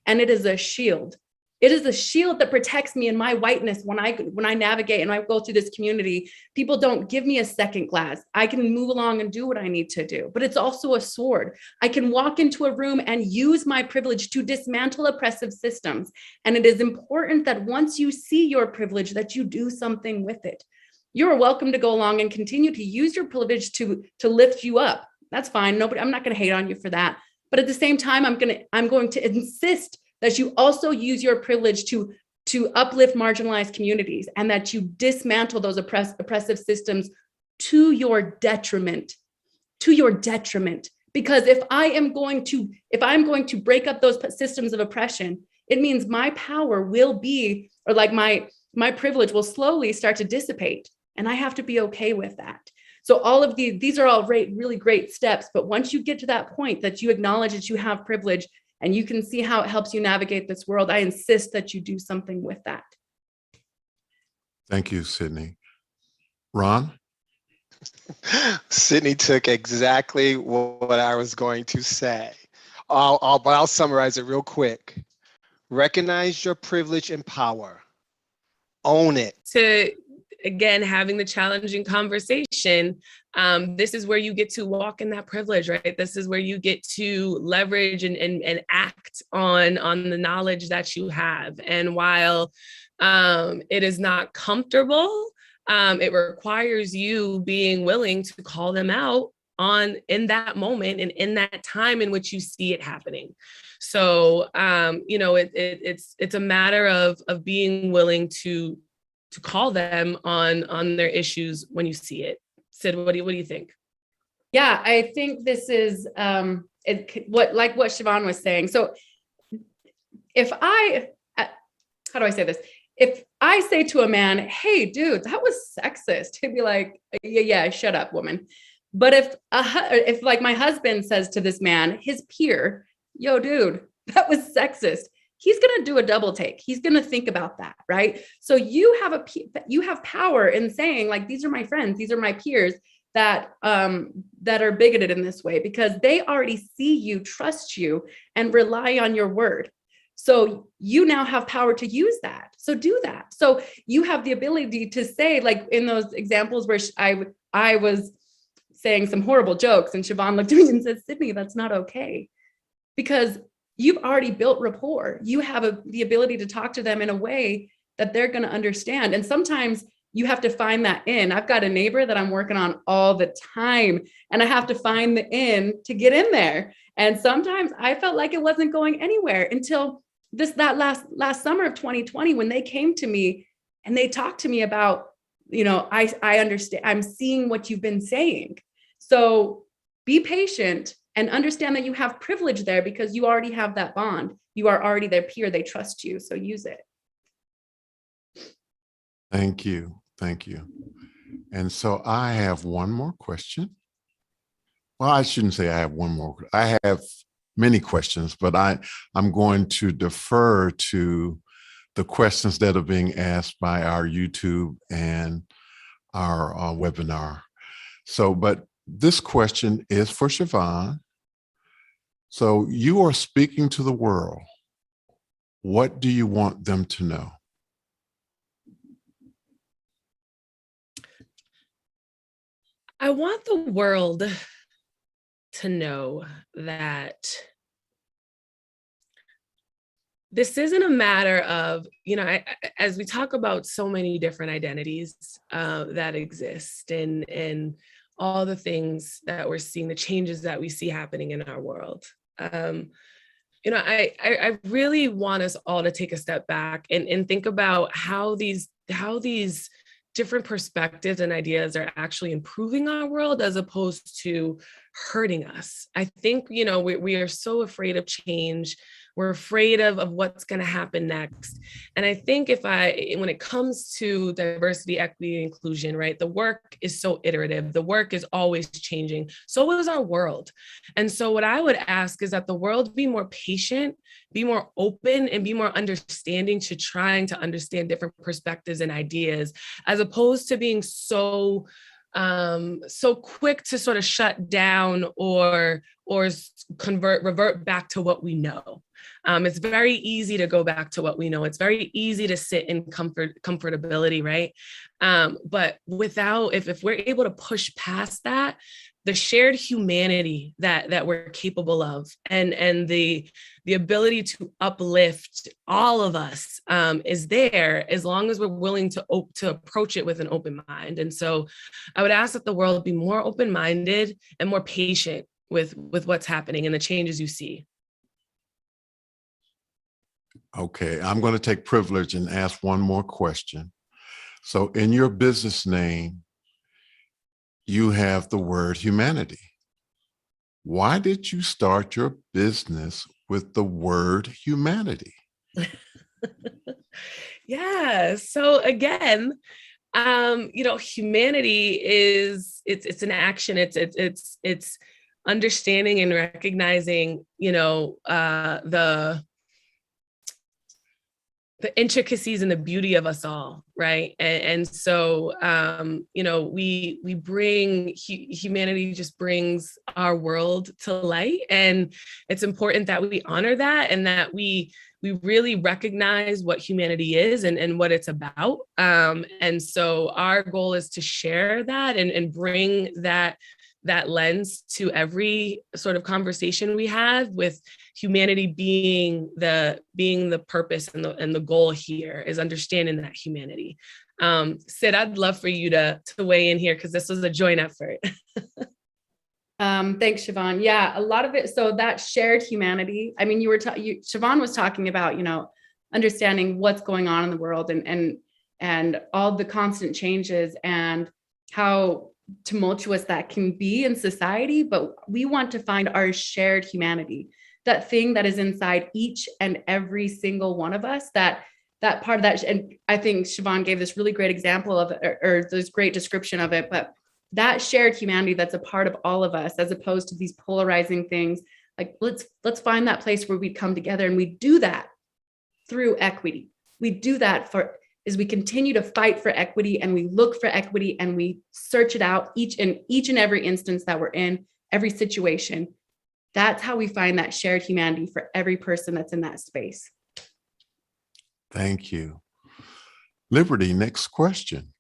and it is a shield. It is a shield that protects me in my whiteness when I navigate and I go through this community. People don't give me a second glass. I can move along and do what I need to do, but it's also a sword. I can walk into a room and use my privilege to dismantle oppressive systems. And it is important that once you see your privilege, that you do something with it. You're welcome to go along and continue to use your privilege to lift you up. That's fine. I'm not going to hate on you for that. But at the same time, I'm going to insist that you also use your privilege to uplift marginalized communities, and that you dismantle those oppressive systems to your detriment. Because if I'm going to break up those systems of oppression, it means my power will be, or like my privilege will slowly start to dissipate, and I have to be okay with that. So all of these are all really great steps, but once you get to that point that you acknowledge that you have privilege, and you can see how it helps you navigate this world, I insist that you do something with that. Thank you, Sydney. Ron? Sydney took exactly what I was going to say. I'll summarize it real quick. Recognize your privilege and power. Own it. To, again, having the challenging conversation, this is where you get to walk in that privilege, right? This is where you get to leverage and act on the knowledge that you have. And while it is not comfortable, it requires you being willing to call them out in that moment and in that time in which you see it happening. So, it's a matter of being willing to call them on their issues when you see it. Sid, what do you think? Yeah, I think this is what Chiavone was saying. So how do I say this? If I say to a man, hey, dude, that was sexist, he'd be like, yeah, shut up, woman. But if like my husband says to this man, his peer, yo, dude, that was sexist, he's going to do a double take. He's going to think about that, right? So you have power in saying, like, these are my friends, these are my peers that are bigoted in this way, because they already see you, trust you, and rely on your word. So you now have power to use that. So do that. So you have the ability to say, like in those examples where I was saying some horrible jokes and Chiavone looked at me and said, Sydney, that's not okay. Because you've already built rapport. You have the ability to talk to them in a way that they're going to understand. And sometimes you have to find that in. I've got a neighbor that I'm working on all the time, and I have to find the in to get in there. And sometimes I felt like it wasn't going anywhere until that last summer of 2020, when they came to me and they talked to me about, I understand, I'm seeing what you've been saying. So be patient and understand that you have privilege there, because you already have that bond. You are already their peer. They trust you. So use it. Thank you. Thank you. And so I have one more question. Well, I shouldn't say I have one more. I have many questions, but I'm going to defer to the questions that are being asked by our YouTube and our webinar. So, but this question is for Chiavone. So you are speaking to the world. What do you want them to know? I want the world to know that this isn't a matter of, as we talk about so many different identities that exist, and all the things that we're seeing, the changes that we see happening in our world. I really want us all to take a step back and think about how these different perspectives and ideas are actually improving our world as opposed to hurting us. I think, we are so afraid of change. We're afraid of what's going to happen next. And I think when it comes to diversity, equity, and inclusion, right, the work is so iterative. The work is always changing. So is our world. And so what I would ask is that the world be more patient, be more open, and be more understanding to trying to understand different perspectives and ideas, as opposed to being so quick to sort of shut down or revert back to what we know. It's very easy to go back to what we know. It's very easy to sit in comfortability, right? But if we're able to push past that, the shared humanity that we're capable of, and the ability to uplift all of us is there, as long as we're willing to approach it with an open mind. And so I would ask that the world be more open-minded and more patient with what's happening and the changes you see. Okay, I'm going to take privilege and ask one more question. So in your business name, you have the word humanity. Why did you start your business with the word humanity? Yeah, so again, humanity is it's an action. It's understanding and recognizing, the intricacies and the beauty of us all, right? And so, we bring, humanity just brings our world to light. And it's important that we honor that, and that we really recognize what humanity is and what it's about. And so our goal is to share that and bring that lens to every sort of conversation we have, with humanity being the purpose and the goal here is understanding that humanity. Sid, I'd love for you to weigh in here, because this was a joint effort. Thanks, Chiavone. Yeah, a lot of it. So that shared humanity, I mean, Chiavone was talking about, understanding what's going on in the world and all the constant changes and how tumultuous that can be in society. But we want to find our shared humanity, that thing that is inside each and every single one of us, that that part of that, and I think Chiavone gave this really great example of it, or this great description of it, but that shared humanity that's a part of all of us, as opposed to these polarizing things. Like, let's find that place where we come together, and we do that through equity. We do that as we continue to fight for equity, and we look for equity, and we search it out each and every instance that we're in, every situation. That's how we find that shared humanity for every person that's in that space. Thank you. Liberty, next question.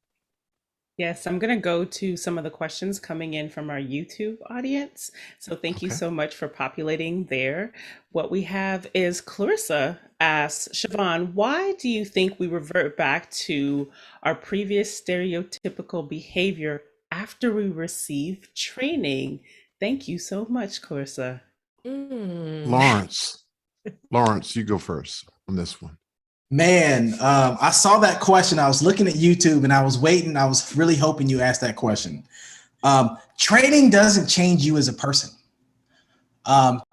Yes, I'm going to go to some of the questions coming in from our YouTube audience. So thank you Okay. so much for populating there. What we have is Clarissa asks, Chiavone, why do you think we revert back to our previous stereotypical behavior after we receive training? Thank you so much, Clarissa. Laurence, you go first on this one. Man, I saw that question. I was looking at YouTube and I was waiting. I was really hoping you asked that question. Training doesn't change you as a person.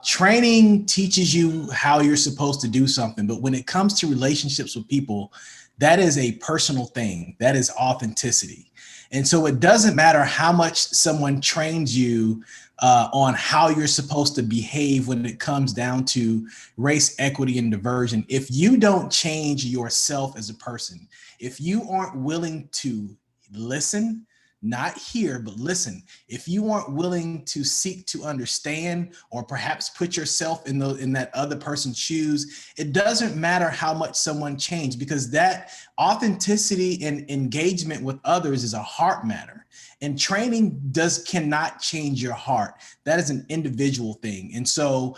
Training teaches you how you're supposed to do something. But when it comes to relationships with people, that is a personal thing. That is authenticity. And so it doesn't matter how much someone trains you on how you're supposed to behave when it comes down to race, equity, and diversion. If you don't change yourself as a person, if you aren't willing to listen, not hear, but listen, if you aren't willing to seek to understand or perhaps put yourself in that other person's shoes, it doesn't matter how much someone changed, because that authenticity and engagement with others is a heart matter. And training cannot change your heart. That is an individual thing. And so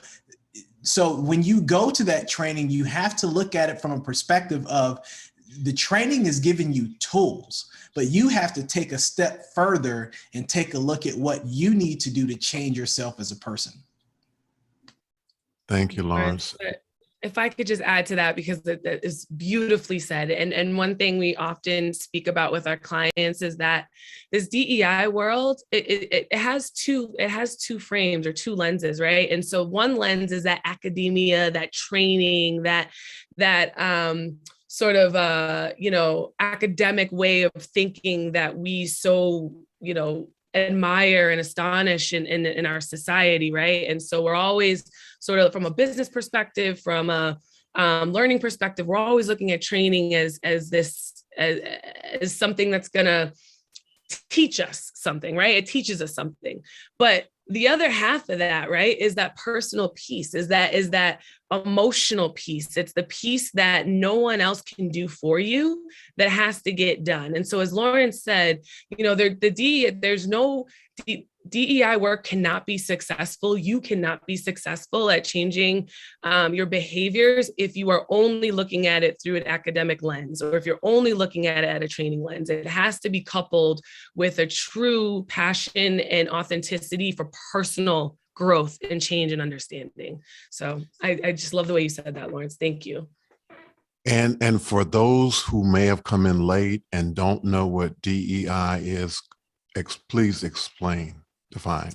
when you go to that training, you have to look at it from a perspective of the training is giving you tools, but you have to take a step further and take a look at what you need to do to change yourself as a person. Thank you, Laurence. If I could just add to that, because that is beautifully said. And one thing we often speak about with our clients is that this DEI world, it has two frames or two lenses, right? And so one lens is that academia, that training, that sort of academic way of thinking that we so, admire and astonish in our society, right? And so we're always sort of, from a business perspective, from a learning perspective, we're always looking at training as something that's gonna teach us something, right? It teaches us something. But the other half of that, right, is that personal piece, is that emotional piece. It's the piece that no one else can do for you, that has to get done. And so, as Laurence said, there's no DEI work cannot be successful. You cannot be successful at changing your behaviors if you are only looking at it through an academic lens, or if you're only looking at it at a training lens. It has to be coupled with a true passion and authenticity for personal growth and change and understanding. So I just love the way you said that, Laurence. Thank you. And for those who may have come in late and don't know what DEI is, please define.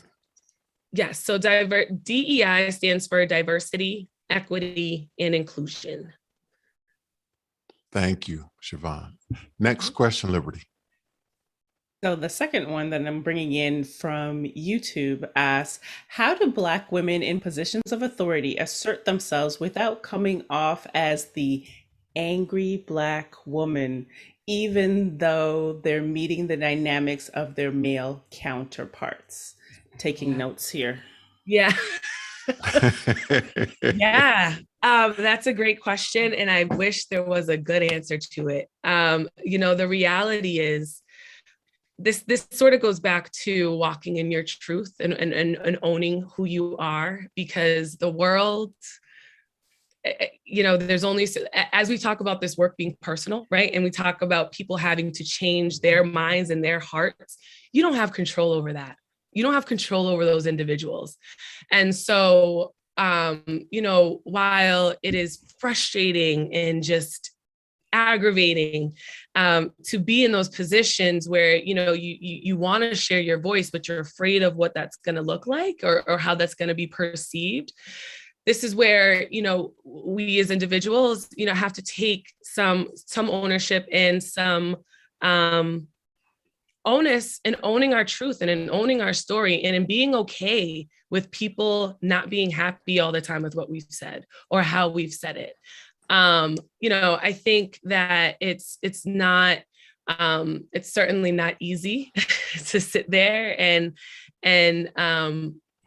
Yes, so DEI stands for diversity, equity, and inclusion. Thank you, Chiavone. Next question, Liberty. So the second one that I'm bringing in from YouTube asks, how do Black women in positions of authority assert themselves without coming off as the angry Black woman, even though they're meeting the dynamics of their male counterparts? Taking notes here. Yeah. Yeah. That's a great question. And I wish there was a good answer to it. The reality is, this sort of goes back to walking in your truth and owning who you are, because the world, there's only, as we talk about this work being personal, right? And we talk about people having to change their minds and their hearts. You don't have control over that. You don't have control over those individuals. And so, while it is frustrating and just aggravating to be in those positions where you want to share your voice, but you're afraid of what that's going to look like, or how that's going to be perceived, this is where, you know, we as individuals, you know, have to take some ownership and some onus in owning our truth and in owning our story and in being okay with people not being happy all the time with what we've said or how we've said it. You know, I think that it's certainly not easy to sit there and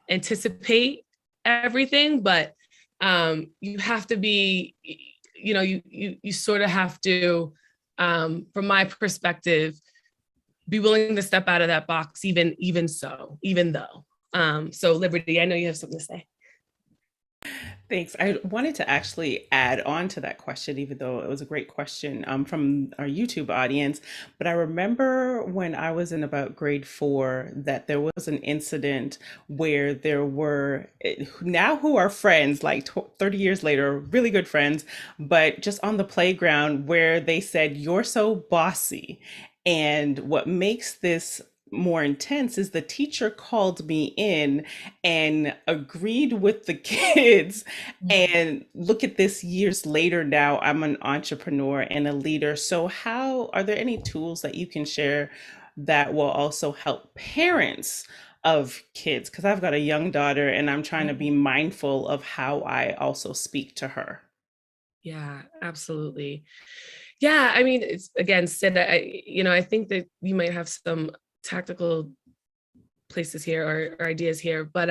anticipate everything, but you have to be, you know, you sort of have to, from my perspective, be willing to step out of that box, even though. So Liberty, I know you have something to say. Thanks. I wanted to actually add on to that question, even though it was a great question from our YouTube audience. But I remember when I was in about grade 4 that there was an incident where there were now who are friends, like 30 years later, really good friends, but just on the playground where they said, "You're so bossy." And what makes this more intense is the teacher called me in and agreed with the kids. And look at this, years later now, I'm an entrepreneur and a leader. So are there any tools that you can share that will also help parents of kids? Because I've got a young daughter and I'm trying to be mindful of how I also speak to her. Yeah, absolutely. Yeah, I mean, it's again, Sid, I think that you might have some tactical places here or ideas here, but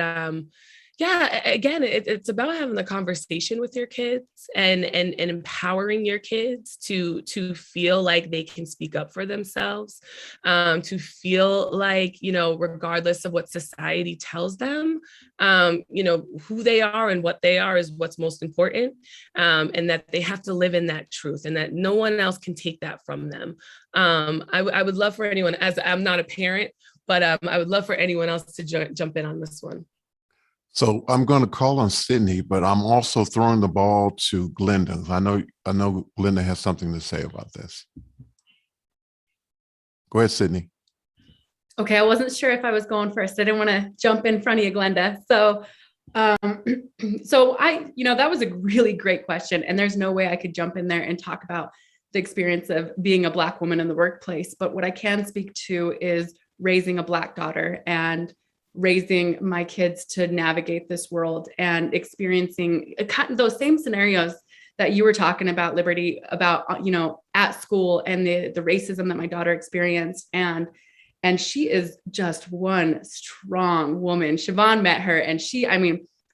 yeah, again, it's about having the conversation with your kids and empowering your kids to feel like they can speak up for themselves, to feel like, you know, regardless of what society tells them, you know, who they are and what they are is what's most important, and that they have to live in that truth and that no one else can take that from them. I would love for anyone, as I'm not a parent, but I would love for anyone else to jump in on this one. So I'm going to call on Sydney, but I'm also throwing the ball to Glenda. I know Glenda has something to say about this. Go ahead, Sydney. Okay, I wasn't sure if I was going first. I didn't want to jump in front of you, Glenda. So, that was a really great question. And there's no way I could jump in there and talk about the experience of being a Black woman in the workplace. But what I can speak to is raising a Black daughter and raising my kids to navigate this world and experiencing those same scenarios that you were talking about, Liberty, about, you know, at school and the racism that my daughter experienced. And she is just one strong woman. Chiavone met her and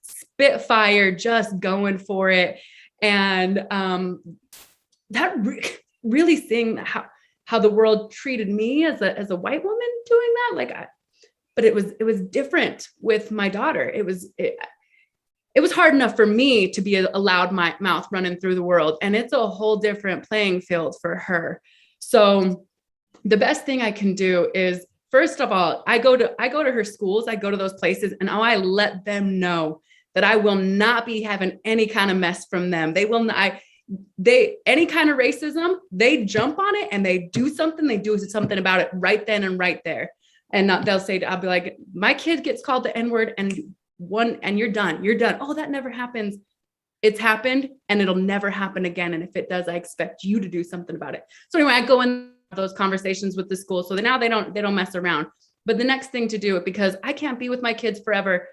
spitfire, just going for it. And that really seeing how the world treated me as a white woman doing that, but it was different with my daughter. It was hard enough for me to be allowed my mouth running through the world, and it's a whole different playing field for her. So the best thing I can do is, first of all, I go to her schools, I go to those places, and I let them know that I will not be having any kind of mess from them. They will not. Any kind of racism, they jump on it and they do something about it right then and right there. And they'll say, I'll be like, my kid gets called the N-word and you're done. Oh, that never happens. It's happened and it'll never happen again. And if it does, I expect you to do something about it. So anyway, I go in those conversations with the school. So now they don't mess around. But the next thing to do, because I can't be with my kids forever,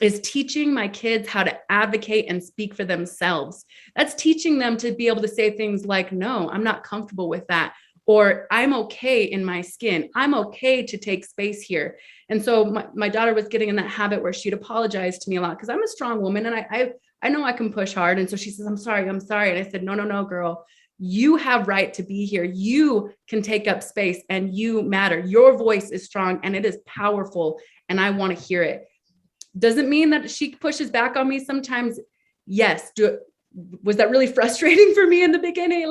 is teaching my kids how to advocate and speak for themselves. That's teaching them to be able to say things like, no, I'm not comfortable with that. Or I'm okay in my skin. I'm okay to take space here. And so my daughter was getting in that habit where she'd apologize to me a lot because I'm a strong woman and I know I can push hard. And so she says, I'm sorry. And I said, no, girl, you have right to be here. You can take up space and you matter. Your voice is strong and it is powerful. And I want to hear it. Doesn't mean that she pushes back on me sometimes. Yes. Was that really frustrating for me in the beginning?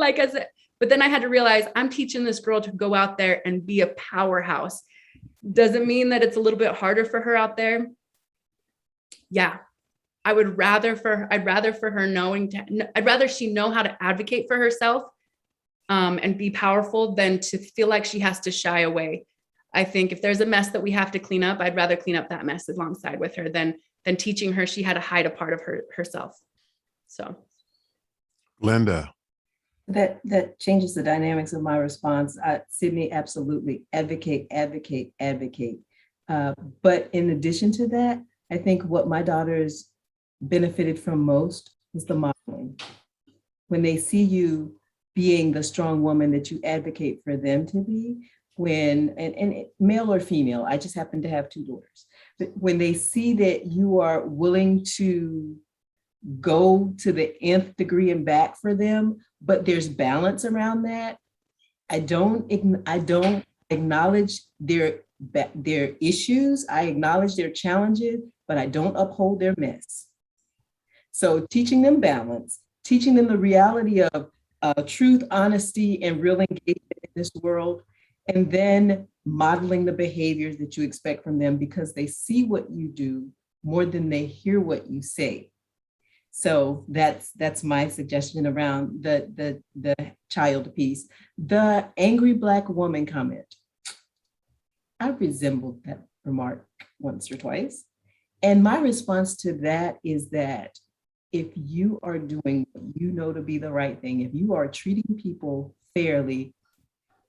But then I had to realize I'm teaching this girl to go out there and be a powerhouse. Doesn't mean that it's a little bit harder for her out there. Yeah. I'd rather she know how to advocate for herself and be powerful than to feel like she has to shy away. I think if there's a mess that we have to clean up, I'd rather clean up that mess alongside with her than than teaching her she had to hide a part of herself. So. Glenda. That changes the dynamics of my response. Sydney, absolutely. Advocate, advocate, advocate. But in addition to that, I think what my daughters benefited from most was the modeling. When they see you being the strong woman that you advocate for them to be, and male or female, I just happen to have two daughters, but when they see that you are willing to go to the nth degree and back for them, but there's balance around that. I don't acknowledge their issues. I acknowledge their challenges, but I don't uphold their mess. So teaching them balance, teaching them the reality of truth, honesty, and real engagement in this world, and then modeling the behaviors that you expect from them because they see what you do more than they hear what you say. So that's my suggestion around the child piece. The angry Black woman comment. I resembled that remark once or twice. And my response to that is that if you are doing what you know to be the right thing, if you are treating people fairly,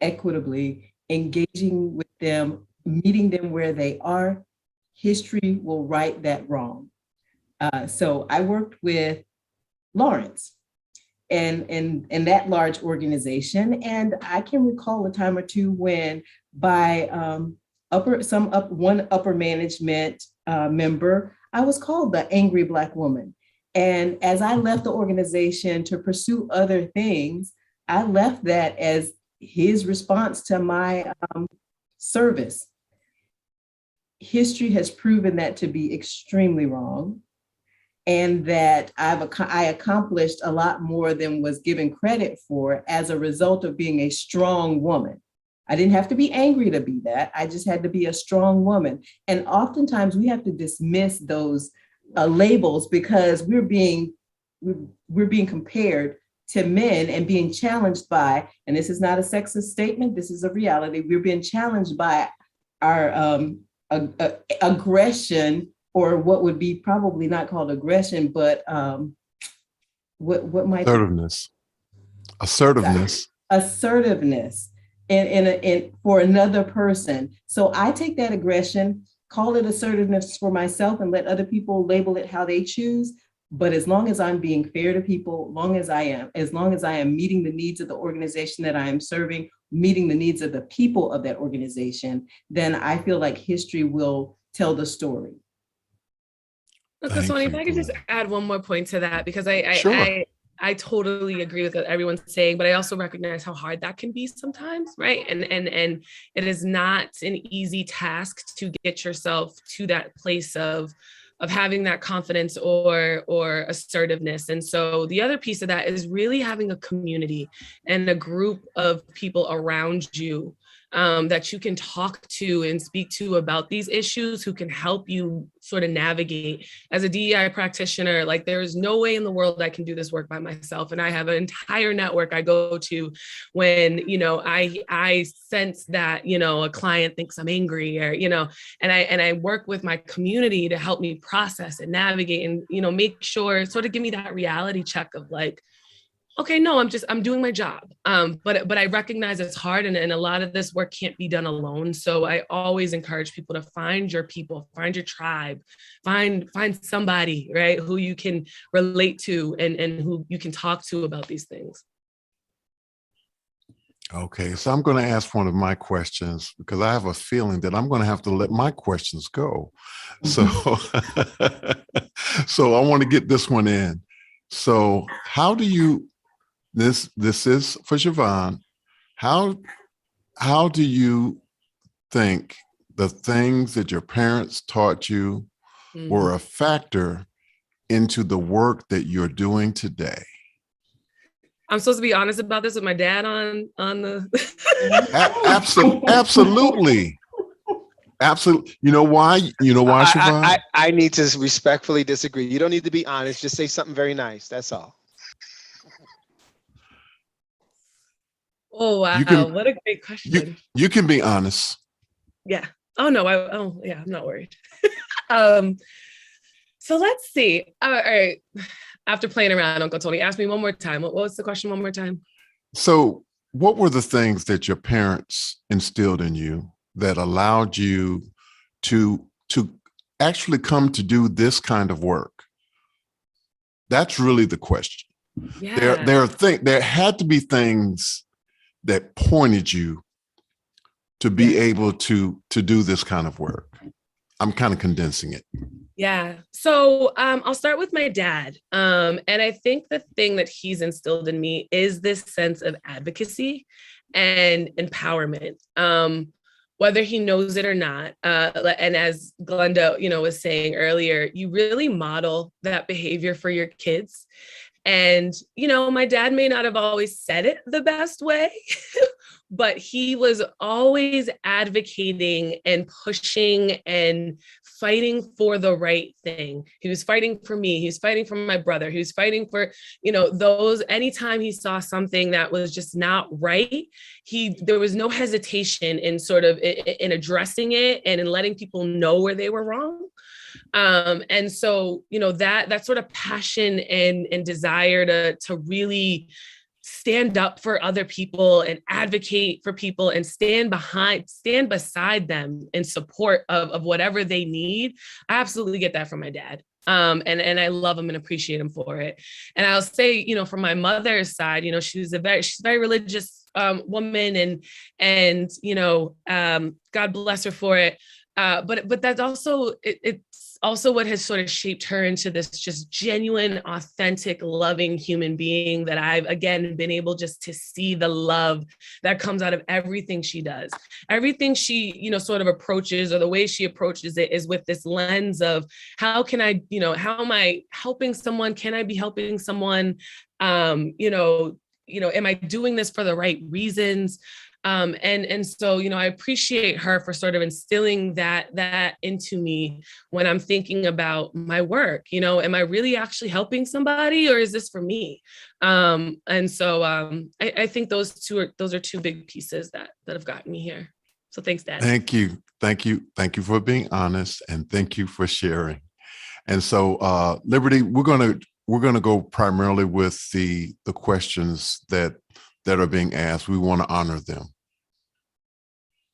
equitably, engaging with them, meeting them where they are, history will right that wrong. So I worked with Laurence and that large organization. And I can recall a time or two when by one upper management member, I was called the angry Black woman. And as I left the organization to pursue other things, I left that as his response to my service. History has proven that to be extremely wrong, and that I accomplished a lot more than was given credit for as a result of being a strong woman. I didn't have to be angry to be that. I just had to be a strong woman. And oftentimes we have to dismiss those labels because we're being compared to men and being challenged by, and this is not a sexist statement, this is a reality, we're being challenged by our aggression, or what would be probably not called aggression, but what might assertiveness in for another person. So I take that aggression, call it assertiveness for myself, and let other people label it how they choose. But as long as I'm being fair to people, as long as I am meeting the needs of the organization that I am serving, meeting the needs of the people of that organization, then I feel like history will tell the story. So Tony, if I could just add one more point to that, because I totally agree with what everyone's saying, but I also recognize how hard that can be sometimes, right? And it is not an easy task to get yourself to that place of having that confidence or assertiveness. And so the other piece of that is really having a community and a group of people around you that you can talk to and speak to about these issues, who can help you sort of navigate. As a DEI practitioner, like, there is no way in the world I can do this work by myself. And I have an entire network I go to when, I sense that, a client thinks I'm angry, or, and I work with my community to help me process and navigate and, make sure, sort of give me that reality check of like, okay, no, I'm doing my job. But I recognize it's hard, and a lot of this work can't be done alone. So I always encourage people to find your people, find your tribe, find somebody, right, who you can relate to and who you can talk to about these things. Okay, so I'm going to ask one of my questions because I have a feeling that I'm going to have to let my questions go. So, so I want to get this one in. So how do you, this is for Chiavone, how do you think the things that your parents taught you were a factor into the work that you're doing today? I'm supposed to be honest about this with my dad on the. Absolutely. Absolutely. You know why, Chiavone? I need to respectfully disagree. You don't need to be honest. Just say something very nice. That's all. Oh, wow. What a great question. You can be honest. Yeah. Oh, no. I'm not worried. So let's see. All right. After playing around, Uncle Tony, ask me one more time. What was the question one more time? So what were the things that your parents instilled in you that allowed you to actually come to do this kind of work? That's really the question. Yeah. There had to be things that pointed you to be able to do this kind of work. I'm kind of condensing it. Yeah. So I'll start with my dad. And I think the thing that he's instilled in me is this sense of advocacy and empowerment. Whether he knows it or not. And as Glenda, was saying earlier, you really model that behavior for your kids. And, my dad may not have always said it the best way, but he was always advocating and pushing and fighting for the right thing. He was fighting for me. He was fighting for my brother. He was fighting for, those, anytime he saw something that was just not right, there was no hesitation in in addressing it and in letting people know where they were wrong. And so, that sort of passion and desire to really stand up for other people and advocate for people and stand beside them in support of whatever they need. I absolutely get that from my dad. And I love him and appreciate him for it. And I'll say, from my mother's side, she's a very religious woman and God bless her for it. But that's also, it's also what has sort of shaped her into this just genuine, authentic, loving human being that I've, again, been able just to see the love that comes out of everything she does. Everything she, sort of approaches, or the way she approaches it, is with this lens of how can I, how am I helping someone? Can I be helping someone? Am I doing this for the right reasons? And so, I appreciate her for sort of instilling that into me when I'm thinking about my work. Am I really actually helping somebody, or is this for me? And so I think those are two big pieces that have gotten me here. So thanks, Dad. Thank you. Thank you. Thank you for being honest, and thank you for sharing. And so, Liberty, we're gonna go primarily with the questions that are being asked. We want to honor them.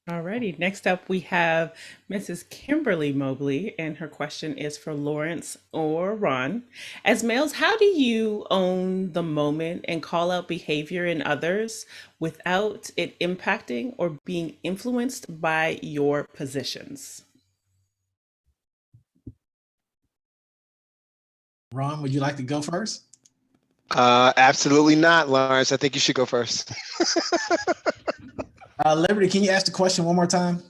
Alrighty, next up we have Mrs. Kimberly Mobley, and her question is for Laurence or Ron. As males, how do you own the moment and call out behavior in others without it impacting or being influenced by your positions? Ron, would you like to go first? Absolutely not, Laurence. I think you should go first. Liberty, can you ask the question one more time?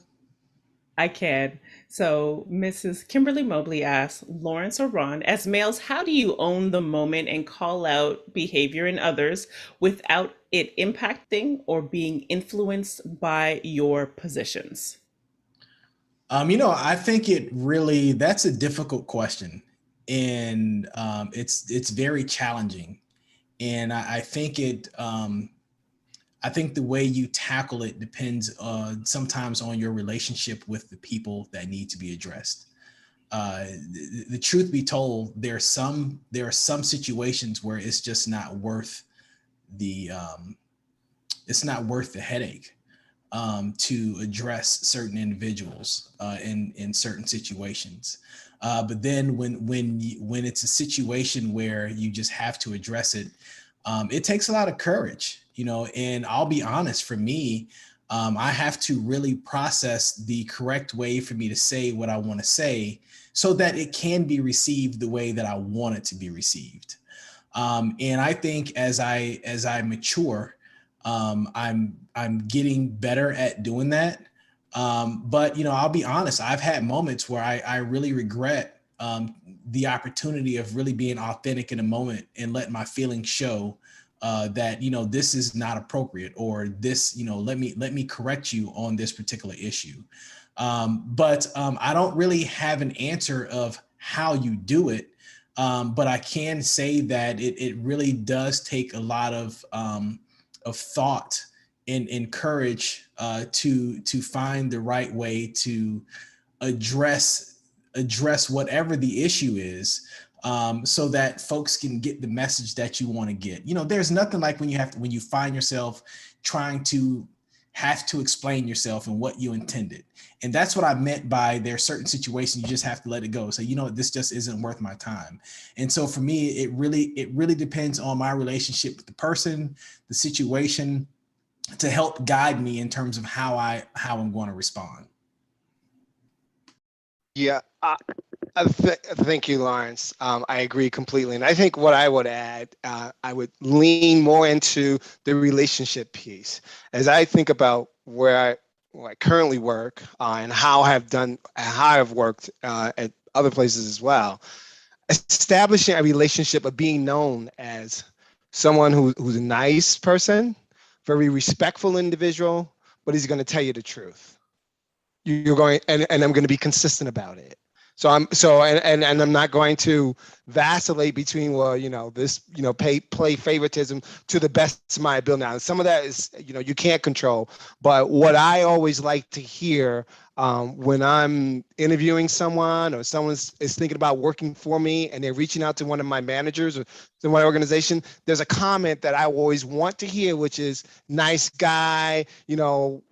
I can. So Mrs. Kimberly Mobley asks, Laurence or Ron, as males, how do you own the moment and call out behavior in others without it impacting or being influenced by your positions? I think that's a difficult question, and it's very challenging. And I think I think the way you tackle it depends sometimes on your relationship with the people that need to be addressed. The truth be told, there are some situations where it's just not worth the headache to address certain individuals in certain situations. But then when it's a situation where you just have to address it, it takes a lot of courage. And I'll be honest, for me, I have to really process the correct way for me to say what I want to say so that it can be received the way that I want it to be received. And I think as I mature, I'm getting better at doing that. But I'll be honest, I've had moments where I really regret the opportunity of really being authentic in a moment and letting my feelings show that this is not appropriate, or this let me correct you on this particular issue. But I don't really have an answer of how you do it, but I can say that it really does take a lot of thought and courage to find the right way to address address whatever the issue is, so that folks can get the message that you want to get. You know, there's nothing like when you find yourself trying to have to explain yourself and what you intended. And that's what I meant by there are certain situations you just have to let it go. So, you know, this just isn't worth my time. And so for me, it really depends on my relationship with the person, the situation, to help guide me in terms of how I'm going to respond. Yeah, thank you, Laurence. I agree completely. And I think what I would add, I would lean more into the relationship piece. As I think about where I currently work and how I've worked at other places as well, establishing a relationship of being known as someone who's a nice person, very respectful individual, but he's going to tell you the truth. You're going, and I'm going to be consistent about it. So I'm not going to vacillate between, well, you know, this, you know, play favoritism to the best of my ability. Now, some of that is, you know, you can't control, but what I always like to hear when I'm interviewing someone or someone is thinking about working for me and they're reaching out to one of my managers or to my organization, there's a comment that I always want to hear, which is nice guy, you know,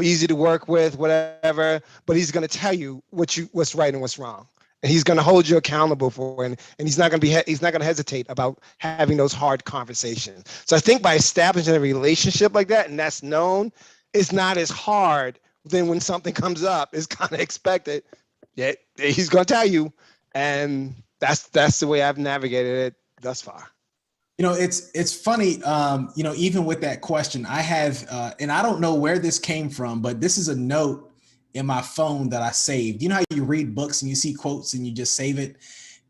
easy to work with, whatever, but he's going to tell you what's right and what's wrong. And he's going to hold you accountable for it, and he's not going to hesitate about having those hard conversations. So I think by establishing a relationship like that, and that's known, it's not as hard. Then when something comes up, it's kind of expected. Yeah, he's going to tell you, and that's the way I've navigated it thus far. You know, it's funny. You know, even with that question, I have, and I don't know where this came from, but this is a note in my phone that I saved. You know how you read books and you see quotes and you just save it.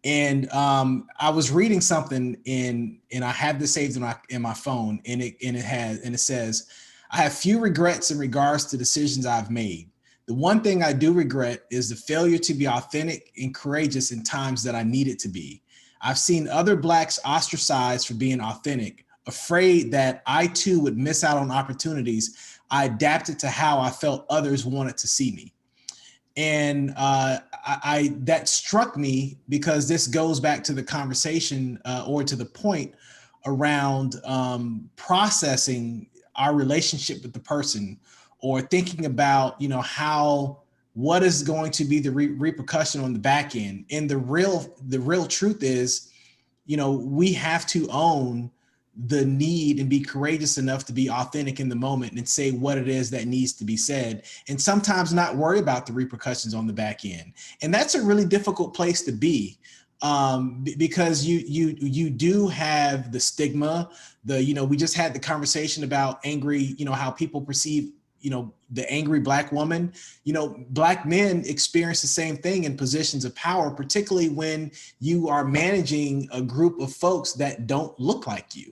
And I was reading something and I have this saved in my phone, and it says, I have few regrets in regards to decisions I've made. The one thing I do regret is the failure to be authentic and courageous in times that I needed to be. I've seen other Blacks ostracized for being authentic, afraid that I too would miss out on opportunities. I adapted to how I felt others wanted to see me. And that struck me because this goes back to the conversation or to the point around processing our relationship with the person, or thinking about, you know, what is going to be the repercussion on the back end. And the real truth is, you know, we have to own the need and be courageous enough to be authentic in the moment and say what it is that needs to be said, and sometimes not worry about the repercussions on the back end. And that's a really difficult place to be, because you do have the stigma, you know, we just had the conversation about angry, you know, how people perceive, you know, the angry Black woman. You know, Black men experience the same thing in positions of power, particularly when you are managing a group of folks that don't look like you.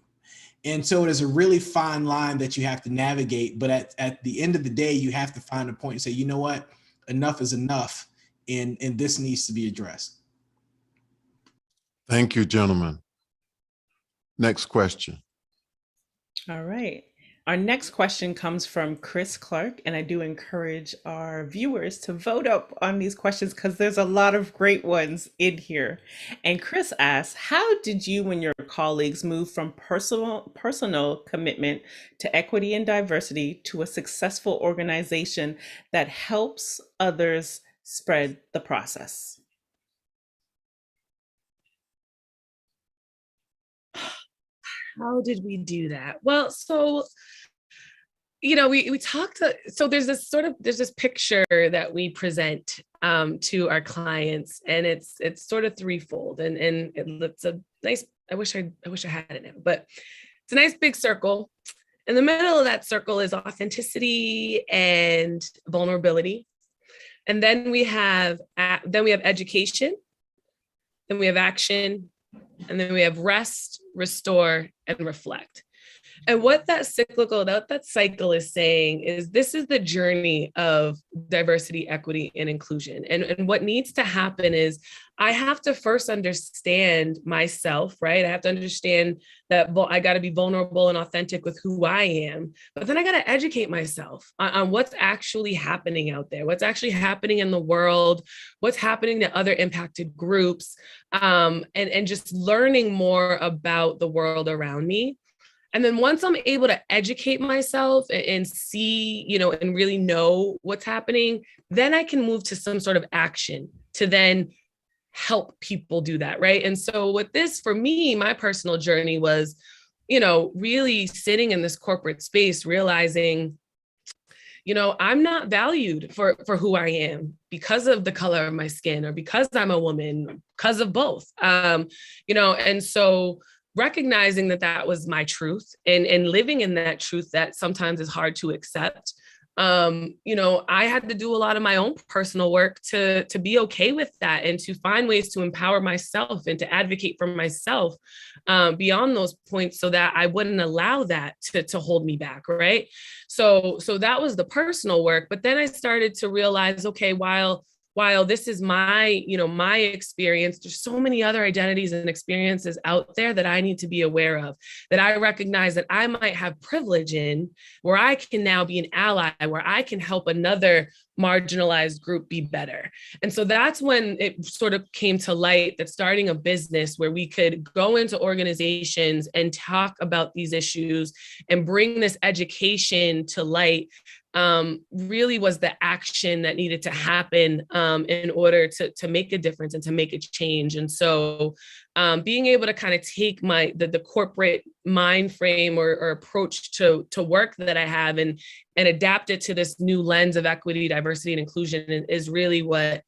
And so it is a really fine line that you have to navigate. But at the end of the day, you have to find a point and say, you know what, enough is enough, and this needs to be addressed. Thank you, gentlemen. Next question. All right. Our next question comes from Chris Clark, and I do encourage our viewers to vote up on these questions because there's a lot of great ones in here. And Chris asks, how did you and your colleagues move from personal commitment to equity and diversity to a successful organization that helps others spread the process? How did we do that? Well, so, you know, we talked, so there's this picture that we present to our clients, and it's sort of threefold, and it's a nice, I wish I had it now, but it's a nice big circle. In the middle of that circle is authenticity and vulnerability. And then we have education, then we have action, and then we have rest, restore, and reflect. And what that cycle is saying is this is the journey of diversity, equity, and inclusion. And what needs to happen is I have to first understand myself, right? I have to understand that I got to be vulnerable and authentic with who I am, but then I got to educate myself on what's actually happening out there, what's actually happening in the world, what's happening to other impacted groups, and just learning more about the world around me. And then once I'm able to educate myself and see, and really know what's happening, then I can move to some sort of action to then help people do that, right? And so with this, for me, my personal journey was, really sitting in this corporate space, realizing, I'm not valued for who I am because of the color of my skin or because I'm a woman, because of both, and so recognizing that was my truth and living in that truth that sometimes is hard to accept. I had to do a lot of my own personal work to be okay with that and to find ways to empower myself and to advocate for myself beyond those points so that I wouldn't allow that to hold me back, right? So that was the personal work. But then I started to realize, okay, while this is my experience, there's so many other identities and experiences out there that I need to be aware of, that I recognize that I might have privilege in, where I can now be an ally, where I can help another marginalized group be better. And so that's when it sort of came to light that starting a business where we could go into organizations and talk about these issues and bring this education to light really was the action that needed to happen in order to make a difference and to make a change. And so being able to kind of take the corporate mind frame or approach to work that I have and adapt it to this new lens of equity, diversity, and inclusion is really what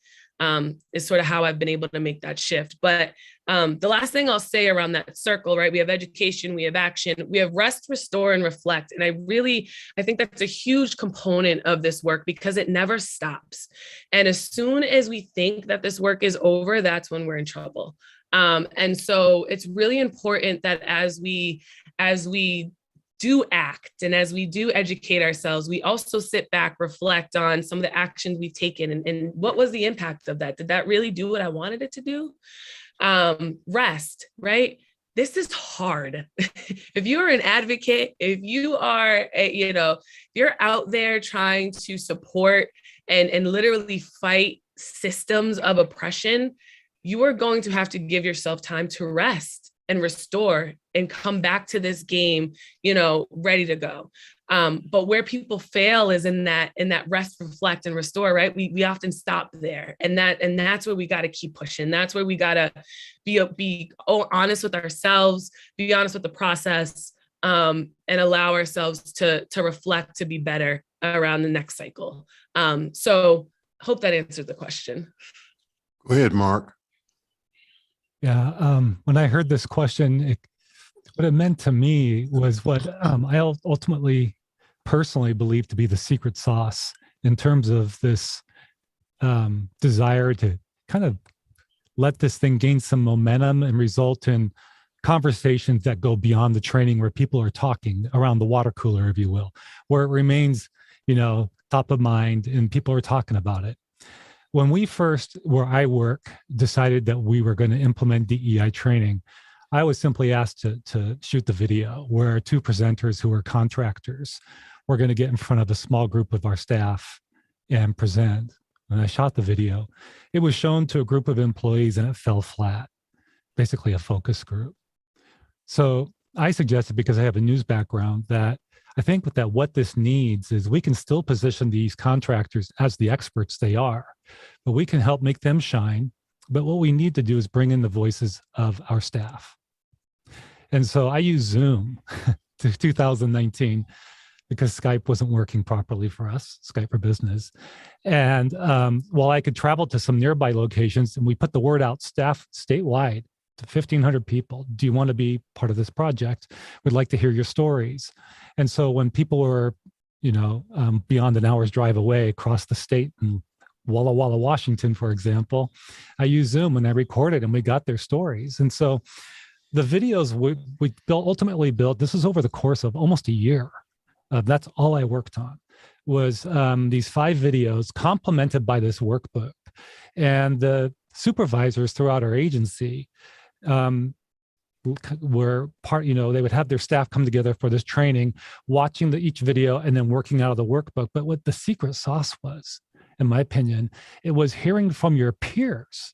is sort of how I've been able to make that shift. But the last thing I'll say around that circle, right? We have education, we have action, we have rest, restore, and reflect. And I think that's a huge component of this work because it never stops. And as soon as we think that this work is over, that's when we're in trouble. And so it's really important that as we do act and as we do educate ourselves, we also sit back, reflect on some of the actions we've taken and what was the impact of that? Did that really do what I wanted it to do? Rest, right? This is hard. If you're an advocate, if you are, you're out there trying to support and literally fight systems of oppression, you are going to have to give yourself time to rest and restore and come back to this game, ready to go. But where people fail is in that rest, reflect, and restore, right? We often stop there. And that's where we got to keep pushing. That's where we got to be honest with ourselves, be honest with the process, and allow ourselves to reflect, to be better around the next cycle. So hope that answered the question. Go ahead, Mark. Yeah, when I heard this question, what it meant to me was what I ultimately personally believe to be the secret sauce in terms of this desire to kind of let this thing gain some momentum and result in conversations that go beyond the training, where people are talking around the water cooler, if you will, where it remains, top of mind and people are talking about it. When we first, where I work, decided that we were going to implement DEI training, I was simply asked to shoot the video where two presenters who were contractors were going to get in front of a small group of our staff and present. When I shot the video, it was shown to a group of employees and it fell flat, basically a focus group. So I suggested, because I have a news background, that I think that what this needs is we can still position these contractors as the experts they are, but we can help make them shine. But what we need to do is bring in the voices of our staff. And so I used Zoom to 2019 because Skype wasn't working properly for us, Skype for Business. And while I could travel to some nearby locations, and we put the word out statewide to 1,500 people, do you want to be part of this project? We'd like to hear your stories. And so when people were, beyond an hour's drive away across the state in Walla Walla, Washington, for example, I used Zoom and I recorded and we got their stories. And so the videos we ultimately built, this was over the course of almost a year. That's all I worked on, was these 5 videos complemented by this workbook. And the supervisors throughout our agency were part, they would have their staff come together for this training, watching each video and then working out of the workbook. But what the secret sauce was, in my opinion, it was hearing from your peers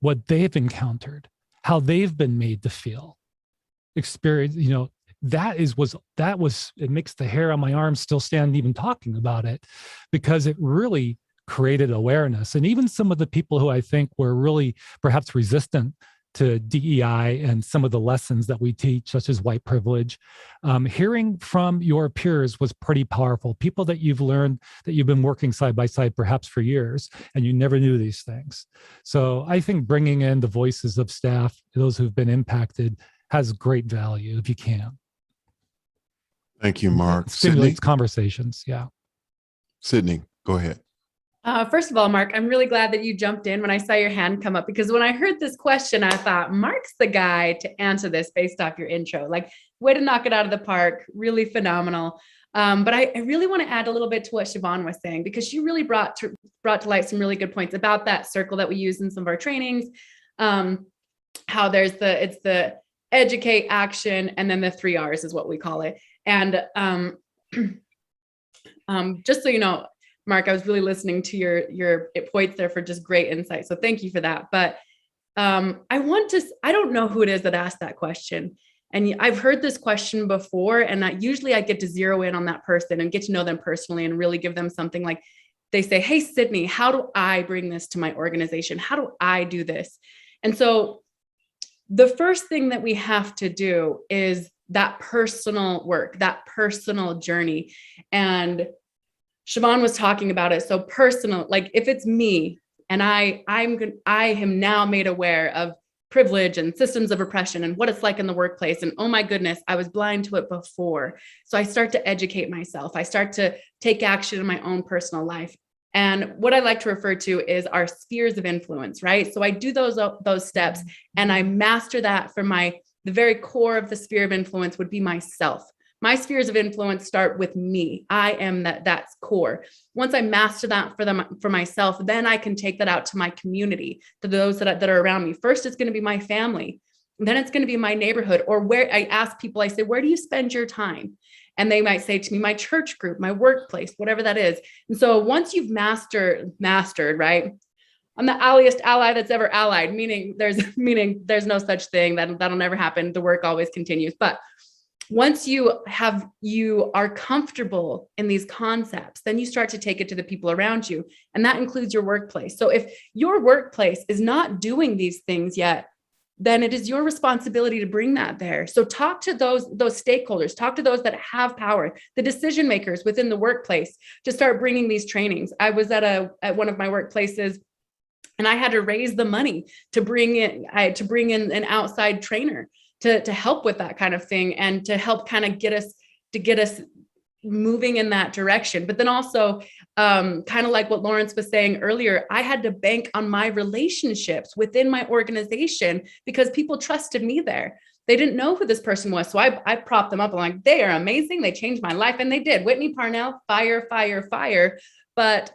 what they've encountered, how they've been made to feel, experience, it makes the hair on my arm still stand even talking about it, because it really created awareness. And even some of the people who I think were really perhaps resistant to DEI and some of the lessons that we teach, such as white privilege, hearing from your peers was pretty powerful. People that you've learned, that you've been working side by side perhaps for years, and you never knew these things. So I think bringing in the voices of staff, those who've been impacted, has great value if you can. Thank you, Mark. It stimulates Sydney? conversations. Yeah. Sydney, go ahead. First of all, Mark, I'm really glad that you jumped in when I saw your hand come up, because when I heard this question, I thought Mark's the guy to answer this based off your intro. Like, way to knock it out of the park, really phenomenal. But I really want to add a little bit to what Chiavone was saying, because she really brought to light some really good points about that circle that we use in some of our trainings. How it's the educate, action, and then the 3 R's is what we call it. And just so you know, Mark, I was really listening to your points there for just great insight. So thank you for that. But I don't know who it is that asked that question. And I've heard this question before, and usually I get to zero in on that person and get to know them personally and really give them something like, they say, hey, Sydney, how do I bring this to my organization? How do I do this? And so the first thing that we have to do is that personal work, that personal journey. And Chiavone was talking about it. So personal, like if it's me and I am now made aware of privilege and systems of oppression and what it's like in the workplace. And oh my goodness, I was blind to it before. So I start to educate myself. I start to take action in my own personal life. And what I like to refer to is our spheres of influence, right? So I do those steps and I master that for the very core of the sphere of influence would be myself. My spheres of influence start with me. I am that's core. Once I master that for myself, then I can take that out to my community, to those that are around me. First, it's going to be my family. Then it's going to be my neighborhood, or where I ask people, I say, where do you spend your time? And they might say to me, my church group, my workplace, whatever that is. And so once you've mastered, right? I'm the alliest ally that's ever allied, meaning there's no such thing. That'll never happen. The work always continues. But once you are comfortable in these concepts, then you start to take it to the people around you. And that includes your workplace. So if your workplace is not doing these things yet, then it is your responsibility to bring that there. So talk to those stakeholders, talk to those that have power, the decision makers within the workplace, to start bringing these trainings. I was at one of my workplaces, and I had to raise the money to bring in an outside trainer to help with that kind of thing, and to help kind of get us moving in that direction. But then also, kind of like what Laurence was saying earlier, I had to bank on my relationships within my organization because people trusted me there. They didn't know who this person was. So I propped them up. I'm like, they are amazing. They changed my life. And they did. Whitney Parnell, fire, fire, fire. But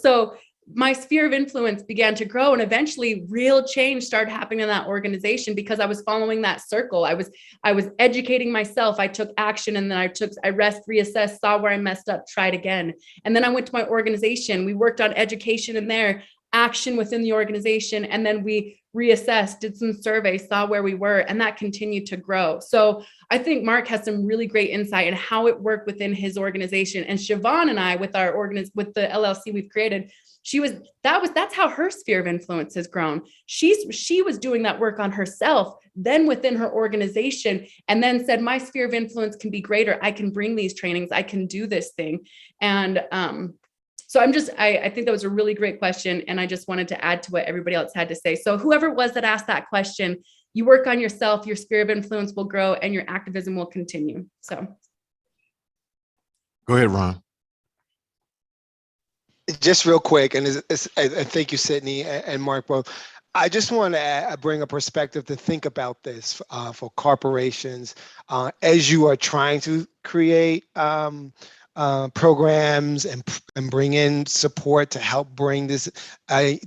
so my sphere of influence began to grow, and eventually real change started happening in that organization because I was following that circle. I was educating myself. I took action, and then I reassessed, saw where I messed up, tried again. And then I went to my organization. We worked on education in there, action within the organization. And then we reassessed, did some surveys, saw where we were, and that continued to grow. So I think Mark has some really great insight in how it worked within his organization. And Chiavone and I, with the LLC we've created, that's how her sphere of influence has grown. She was doing that work on herself, then within her organization, and then said, my sphere of influence can be greater. I can bring these trainings. I can do this thing. And so I think that was a really great question. And I just wanted to add to what everybody else had to say. So whoever it was that asked that question, you work on yourself, your sphere of influence will grow, and your activism will continue. So. Go ahead, Ron. Just real quick, and I thank you, Sydney and Mark, both. I just want to bring a perspective to think about this for corporations as you are trying to create programs and bring in support to help bring this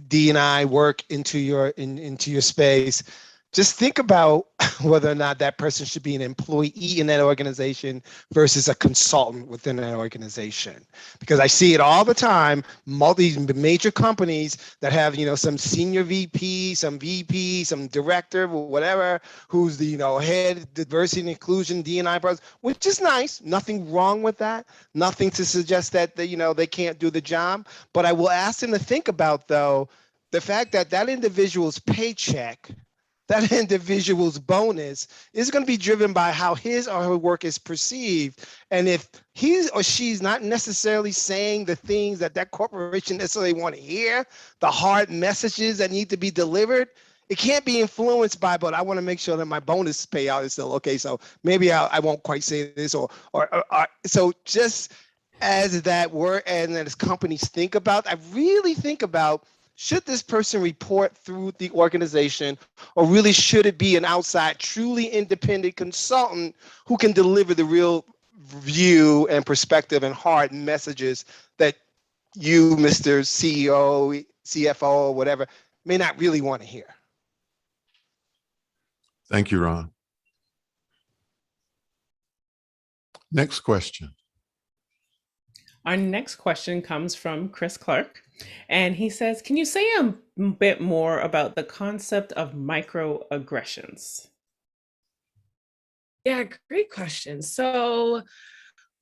D&I work into your space. Just think about whether or not that person should be an employee in that organization versus a consultant within that organization. Because I see it all the time, major companies that have, some senior VP, some VP, some director, whatever, who's the, head diversity and inclusion, D&I person, which is nice. Nothing wrong with that. Nothing to suggest that, they can't do the job. But I will ask them to think about, though, the fact that that individual's paycheck, that individual's bonus is going to be driven by how his or her work is perceived. And if he or she's not necessarily saying the things that that corporation necessarily want to hear, the hard messages that need to be delivered, it can't be influenced by, but I want to make sure that my bonus payout is still okay. So maybe I won't quite say this or so just as that word and as companies think about, I really think about, should this person report through the organization, or really should it be an outside, truly independent consultant who can deliver the real view and perspective and hard messages that you, Mr. CEO, CFO, whatever, may not really want to hear? Thank you, Ron. Next question. Our next question comes from Chris Clark, and he says, can you say a bit more about the concept of microaggressions? Yeah, great question. So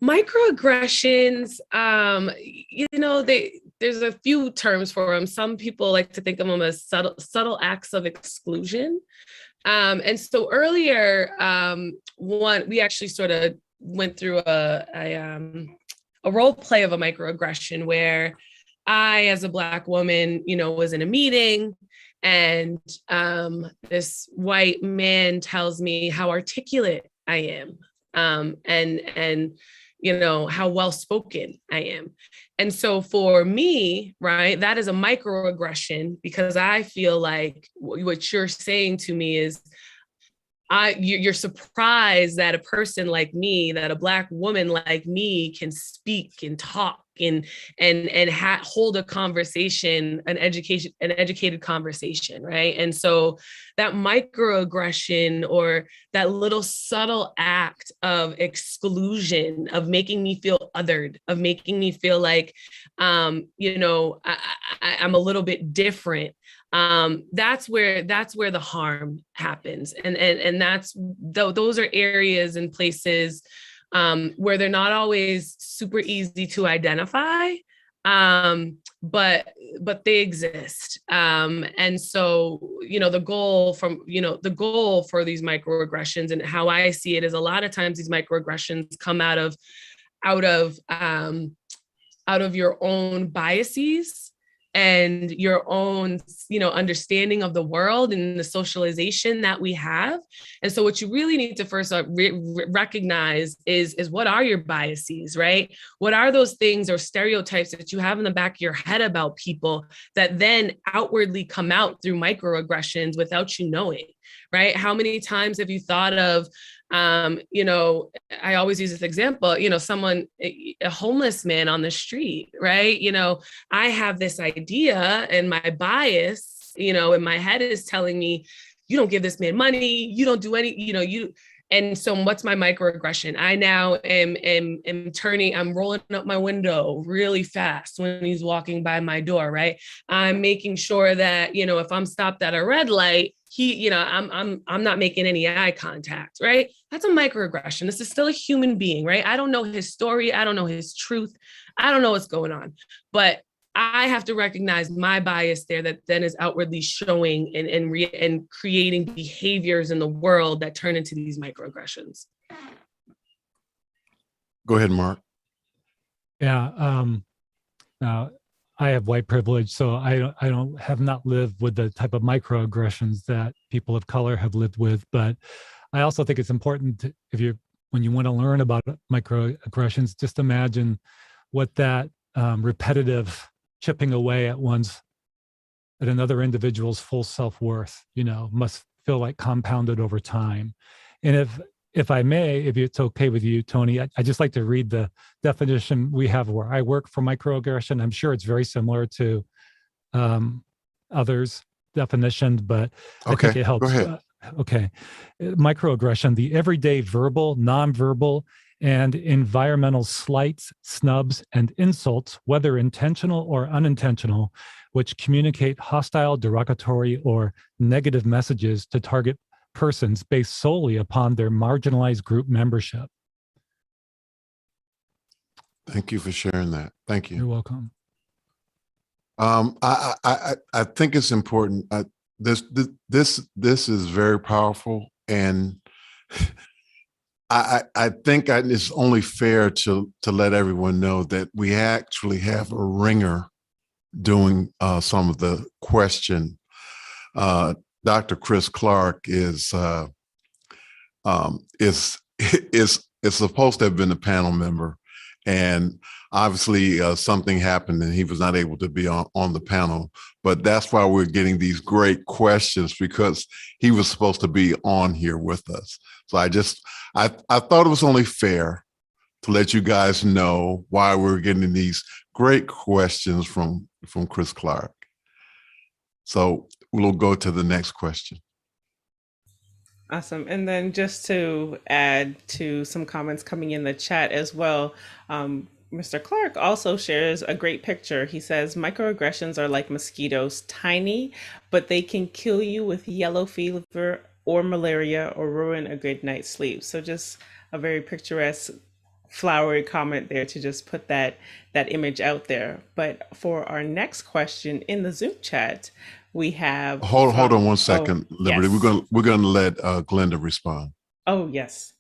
microaggressions, there's a few terms for them. Some people like to think of them as subtle acts of exclusion. And so earlier, we actually sort of went through a role play of a microaggression where I, as a Black woman, was in a meeting, and this white man tells me how articulate I am, and how well spoken I am. And so for me, right, that is a microaggression, because I feel like what you're saying to me is, you're surprised that a person like me, that a Black woman like me can speak and talk and hold a conversation, an educated conversation, right? And so that microaggression, or that little subtle act of exclusion, of making me feel othered, of making me feel like, I'm a little bit different. That's where the harm happens. And those are areas and places where they're not always super easy to identify, but they exist. And so, the goal for these microaggressions, and how I see it, is a lot of times these microaggressions come out of your own biases and your own, understanding of the world and the socialization that we have. And so what you really need to first recognize is what are your biases, right? What are those things or stereotypes that you have in the back of your head about people that then outwardly come out through microaggressions without you knowing, right? How many times have you thought of, I always use this example, someone, a homeless man on the street, right? I have this idea, and my bias, in my head is telling me, you don't give this man money, you don't do any, and so what's my microaggression? I now I'm rolling up my window really fast when he's walking by my door, right? I'm making sure that, if I'm stopped at a red light, I'm not making any eye contact, right? That's a microaggression. This is still a human being, right? I don't know his story. I don't know his truth. I don't know what's going on, but I have to recognize my bias there that then is outwardly showing and creating behaviors in the world that turn into these microaggressions. Go ahead, Mark. Yeah. I have white privilege, so I have not lived with the type of microaggressions that people of color have lived with. But I also think it's important when you want to learn about microaggressions, just imagine what that repetitive chipping away at one's at another individual's full self-worth, must feel like compounded over time. And if I may, if it's okay with you, Tony, I just like to read the definition we have where I work for microaggression. I'm sure it's very similar to others' definitions, but I think it helps. Go ahead. Okay. Microaggression, the everyday verbal, nonverbal, and environmental slights, snubs, and insults, whether intentional or unintentional, which communicate hostile, derogatory, or negative messages to target persons based solely upon their marginalized group membership. Thank you for sharing that. Thank you. You're welcome. I think it's important. This is very powerful, and I think it's only fair to let everyone know that we actually have a ringer doing some of the question. Dr. Chris Clark is supposed to have been a panel member, and obviously something happened and he was not able to be on the panel. But that's why we're getting these great questions, because he was supposed to be on here with us. So I thought it was only fair to let you guys know why we're getting these great questions from Chris Clark. So we'll go to the next question. Awesome. And then just to add to some comments coming in the chat as well, Mr. Clark also shares a great picture. He says, microaggressions are like mosquitoes, tiny, but they can kill you with yellow fever or malaria or ruin a good night's sleep. So just a very picturesque, flowery comment there to just put that image out there. But for our next question in the Zoom chat, we have hold on one second, Liberty. Yes. We're gonna let Glenda respond. Oh, yes.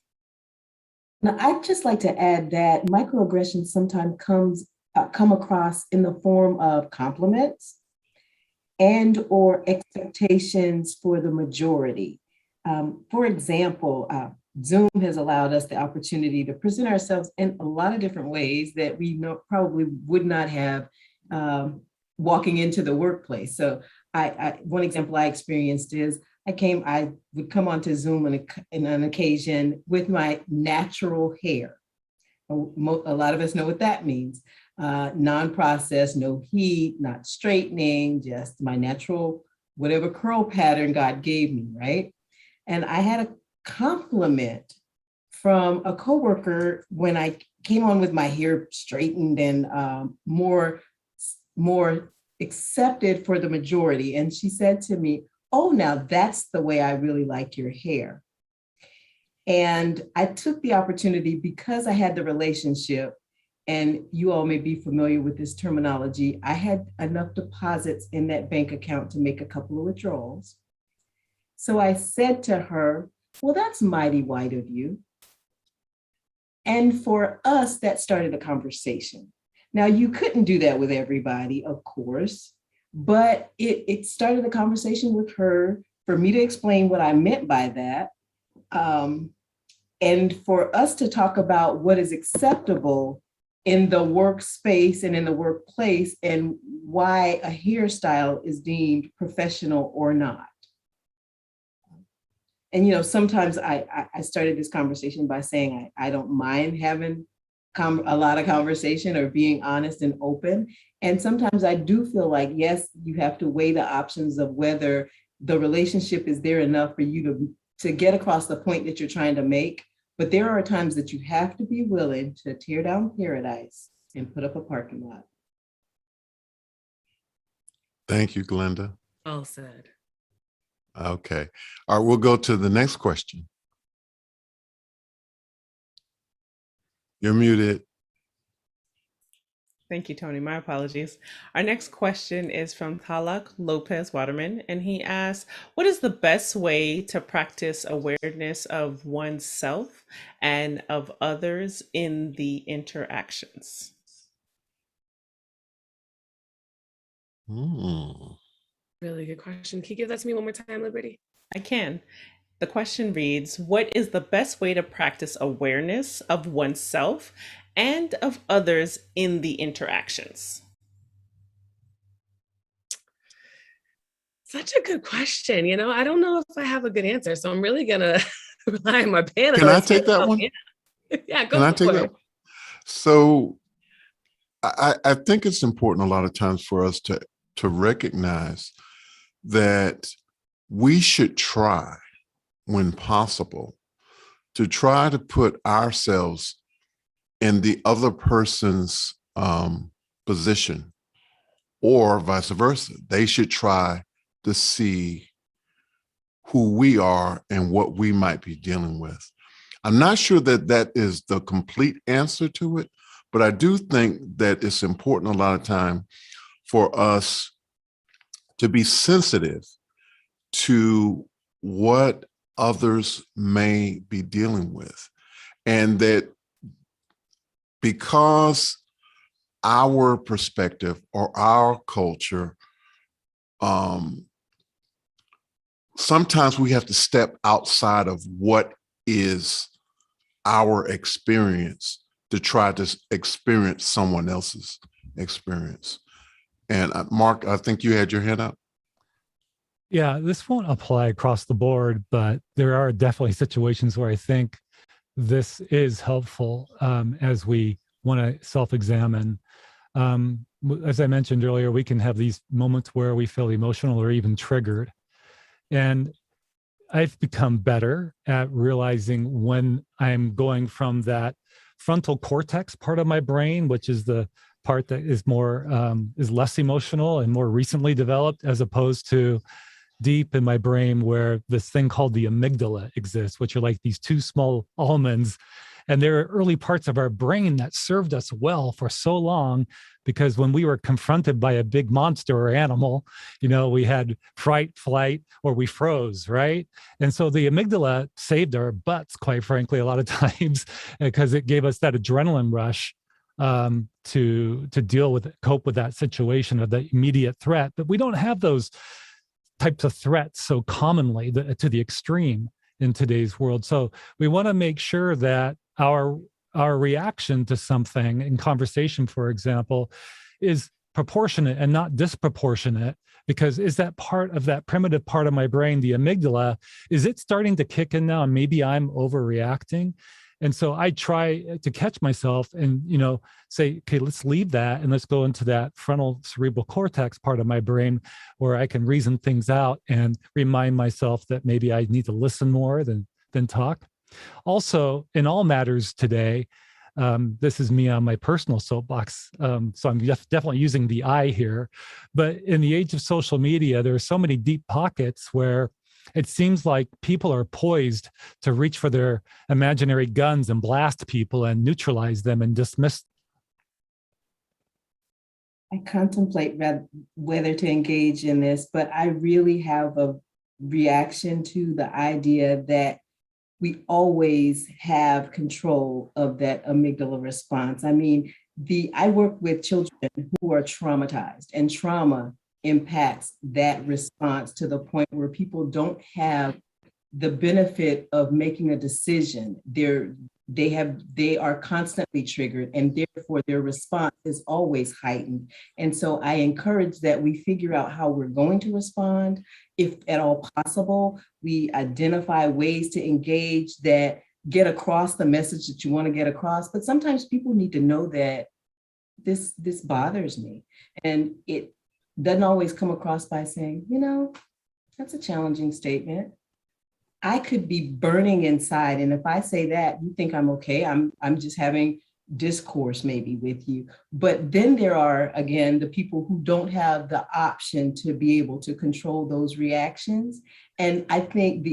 Now, I'd just like to add that microaggressions sometimes come across in the form of compliments and or expectations for the majority. For example, Zoom has allowed us the opportunity to present ourselves in a lot of different ways that we probably would not have walking into the workplace. So one example I experienced is I would come onto Zoom in an occasion with my natural hair. A lot of us know what that means. Non-processed, no heat, not straightening, just my natural, whatever curl pattern God gave me, right? And I had a compliment from a coworker when I came on with my hair straightened and more accepted for the majority. And she said to me, "Oh, now that's the way I really like your hair." And I took the opportunity, because I had the relationship, and you all may be familiar with this terminology, I had enough deposits in that bank account to make a couple of withdrawals. So I said to her, "Well, that's mighty white of you." And for us, that started a conversation. Now, you couldn't do that with everybody, of course, but it started a conversation with her for me to explain what I meant by that. And for us to talk about what is acceptable in the workspace and in the workplace, and why a hairstyle is deemed professional or not. And, sometimes I started this conversation by saying I don't mind having a lot of conversation or being honest and open. And sometimes I do feel like, yes, you have to weigh the options of whether the relationship is there enough for you to get across the point that you're trying to make. But there are times that you have to be willing to tear down paradise and put up a parking lot. Thank you, Glenda. Well said. Okay. All right, we'll go to the next question. You're muted. Thank you, Tony. My apologies. Our next question is from Talak Lopez Waterman, and he asks, what is the best way to practice awareness of oneself and of others in the interactions? Really good question. Can you give that to me one more time, Liberty? I can. The question reads, what is the best way to practice awareness of oneself and of others in the interactions? Such a good question. I don't know if I have a good answer, so I'm really gonna rely on my panelists. Can I take that one? Yeah, Can I go take for that it. one? So I think it's important a lot of times for us to recognize that we should try, when possible, to try to put ourselves in the other person's position, or vice versa. They should try to see who we are and what we might be dealing with. I'm not sure that that is the complete answer to it, but I do think that it's important a lot of time for us to be sensitive to what others may be dealing with. And that because our perspective or our culture, sometimes we have to step outside of what is our experience to try to experience someone else's experience. And Mark, I think you had your hand up. Yeah, this won't apply across the board, but there are definitely situations where I think this is helpful as we want to self-examine. As I mentioned earlier, we can have these moments where we feel emotional or even triggered. And I've become better at realizing when I'm going from that frontal cortex part of my brain, which is the part that is is less emotional and more recently developed, as opposed to deep in my brain where this thing called the amygdala exists, which are like these two small almonds. And there are early parts of our brain that served us well for so long, because when we were confronted by a big monster or animal, we had fright, flight, or we froze, right? And so the amygdala saved our butts, quite frankly, a lot of times, because it gave us that adrenaline rush to cope with that situation of the immediate threat. But we don't have those types of threats so commonly to the extreme in today's world. So we want to make sure that our reaction to something in conversation, for example, is proportionate and not disproportionate, because is that part of that primitive part of my brain, the amygdala, is it starting to kick in now and maybe I'm overreacting? And so I try to catch myself and, say, okay, let's leave that and let's go into that frontal cerebral cortex part of my brain where I can reason things out and remind myself that maybe I need to listen more than talk. Also, in all matters today, this is me on my personal soapbox, so I'm definitely using the I here, but in the age of social media, there are so many deep pockets where it seems like people are poised to reach for their imaginary guns and blast people and neutralize them and dismiss. I contemplate whether to engage in this, but I really have a reaction to the idea that we always have control of that amygdala response. I mean, I work with children who are traumatized, and trauma impacts that response to the point where people don't have the benefit of making a decision. They are constantly triggered, and therefore their response is always heightened. And so I encourage that we figure out how we're going to respond. If at all possible, we identify ways to engage that get across the message that you want to get across. But sometimes people need to know that this bothers me. And it doesn't always come across by saying, that's a challenging statement. I could be burning inside. And if I say that, you think I'm okay. I'm just having discourse maybe with you. But then there are, again, the people who don't have the option to be able to control those reactions. And I think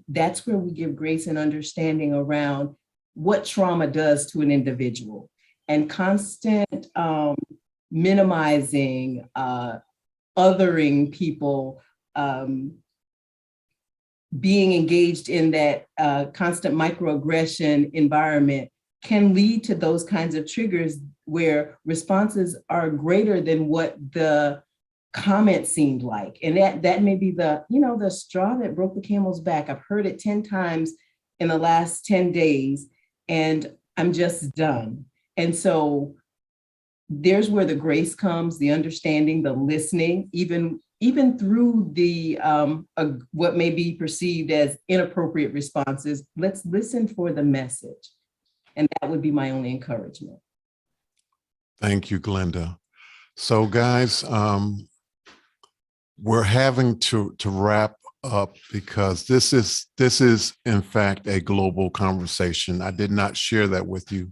that's where we give grace and understanding around what trauma does to an individual, and constant minimizing, othering people, being engaged in that constant microaggression environment can lead to those kinds of triggers where responses are greater than what the comment seemed like. And that may be the straw that broke the camel's back. I've heard it 10 times in the last 10 days, and I'm just done. And so there's where the grace comes, the understanding, the listening, even even through the what may be perceived as inappropriate responses, let's listen for the message. And that would be my only encouragement. Thank you, Glenda. So guys, we're having to wrap up because this is in fact a global conversation. I did not share that with you,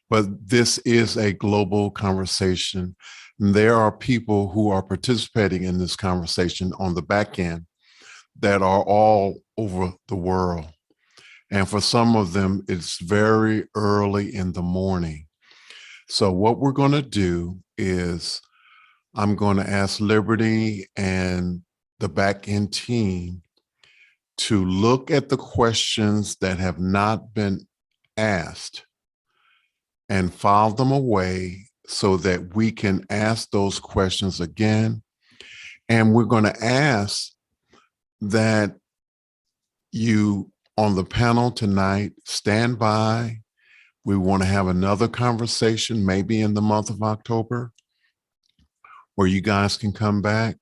but this is a global conversation. There are people who are participating in this conversation on the back end that are all over the world. And for some of them, it's very early in the morning. So what we're going to do is I'm going to ask Liberty and the back end team to look at the questions that have not been asked and file them away so that we can ask those questions again. And we're going to ask that you on the panel tonight, stand by. We want to have another conversation, maybe in the month of October, where you guys can come back.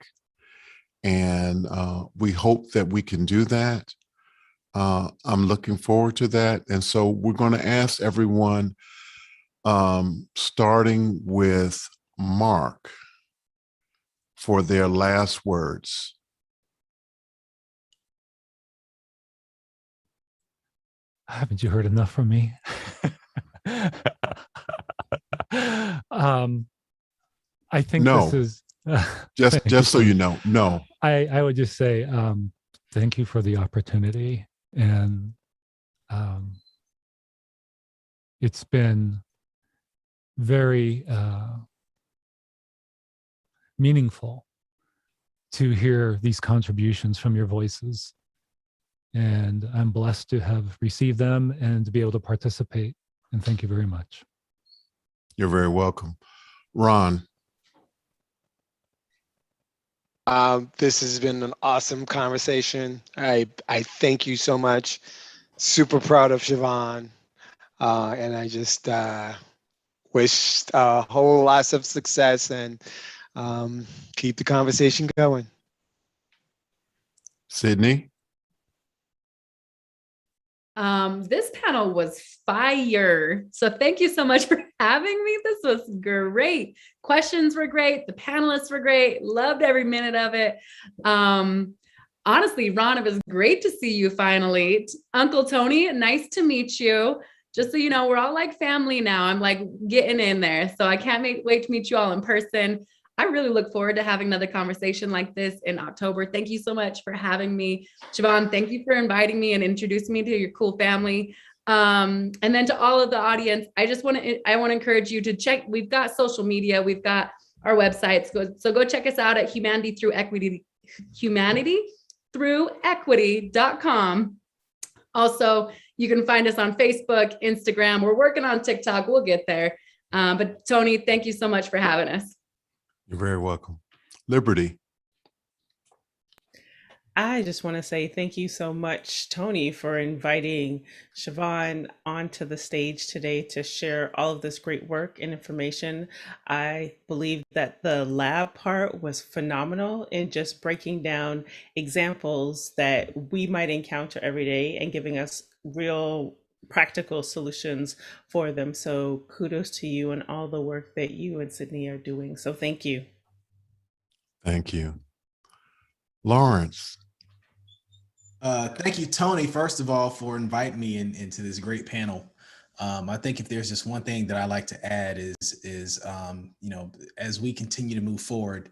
And we hope that we can do that. I'm looking forward to that. And so we're going to ask everyone, starting with Mark, for their last words. Haven't you heard enough from me? I think No. this is just so you know, no. I would just say thank you for the opportunity, and it's been very meaningful to hear these contributions from your voices. And I'm blessed to have received them and to be able to participate. And thank you very much. You're very welcome. Ron. This has been an awesome conversation. I thank you so much. Super proud of Chiavone. And I just wish a whole lot of success and keep the conversation going. Sydney. This panel was fire. So thank you so much for having me. This was great. Questions were great. The panelists were great. Loved every minute of it. Honestly, Ron, it was great to see you finally. Uncle Tony, nice to meet you. Just so you know, we're all like family now. I'm like getting in there. So I can't wait to meet you all in person. I really look forward to having another conversation like this in October. Thank you so much for having me. Chiavone, thank you for inviting me and introducing me to your cool family. And then to all of the audience, I want to encourage you to check. We've got social media. We've got our websites. So go check us out at humanity-through-equity.com. Also, you can find us on Facebook, Instagram. We're working on TikTok. We'll get there. But Tony, thank you so much for having us. You're very welcome. Liberty. I just want to say thank you so much, Tony, for inviting Chiavone onto the stage today to share all of this great work and information. I believe that the lab part was phenomenal in just breaking down examples that we might encounter every day and giving us real practical solutions for them. So kudos to you and all the work that you and Sydney are doing. So thank you. Thank you. Laurence. Thank you, Tony, first of all, for inviting me into this great panel. I think if there's just one thing that I like to add is you know, as we continue to move forward,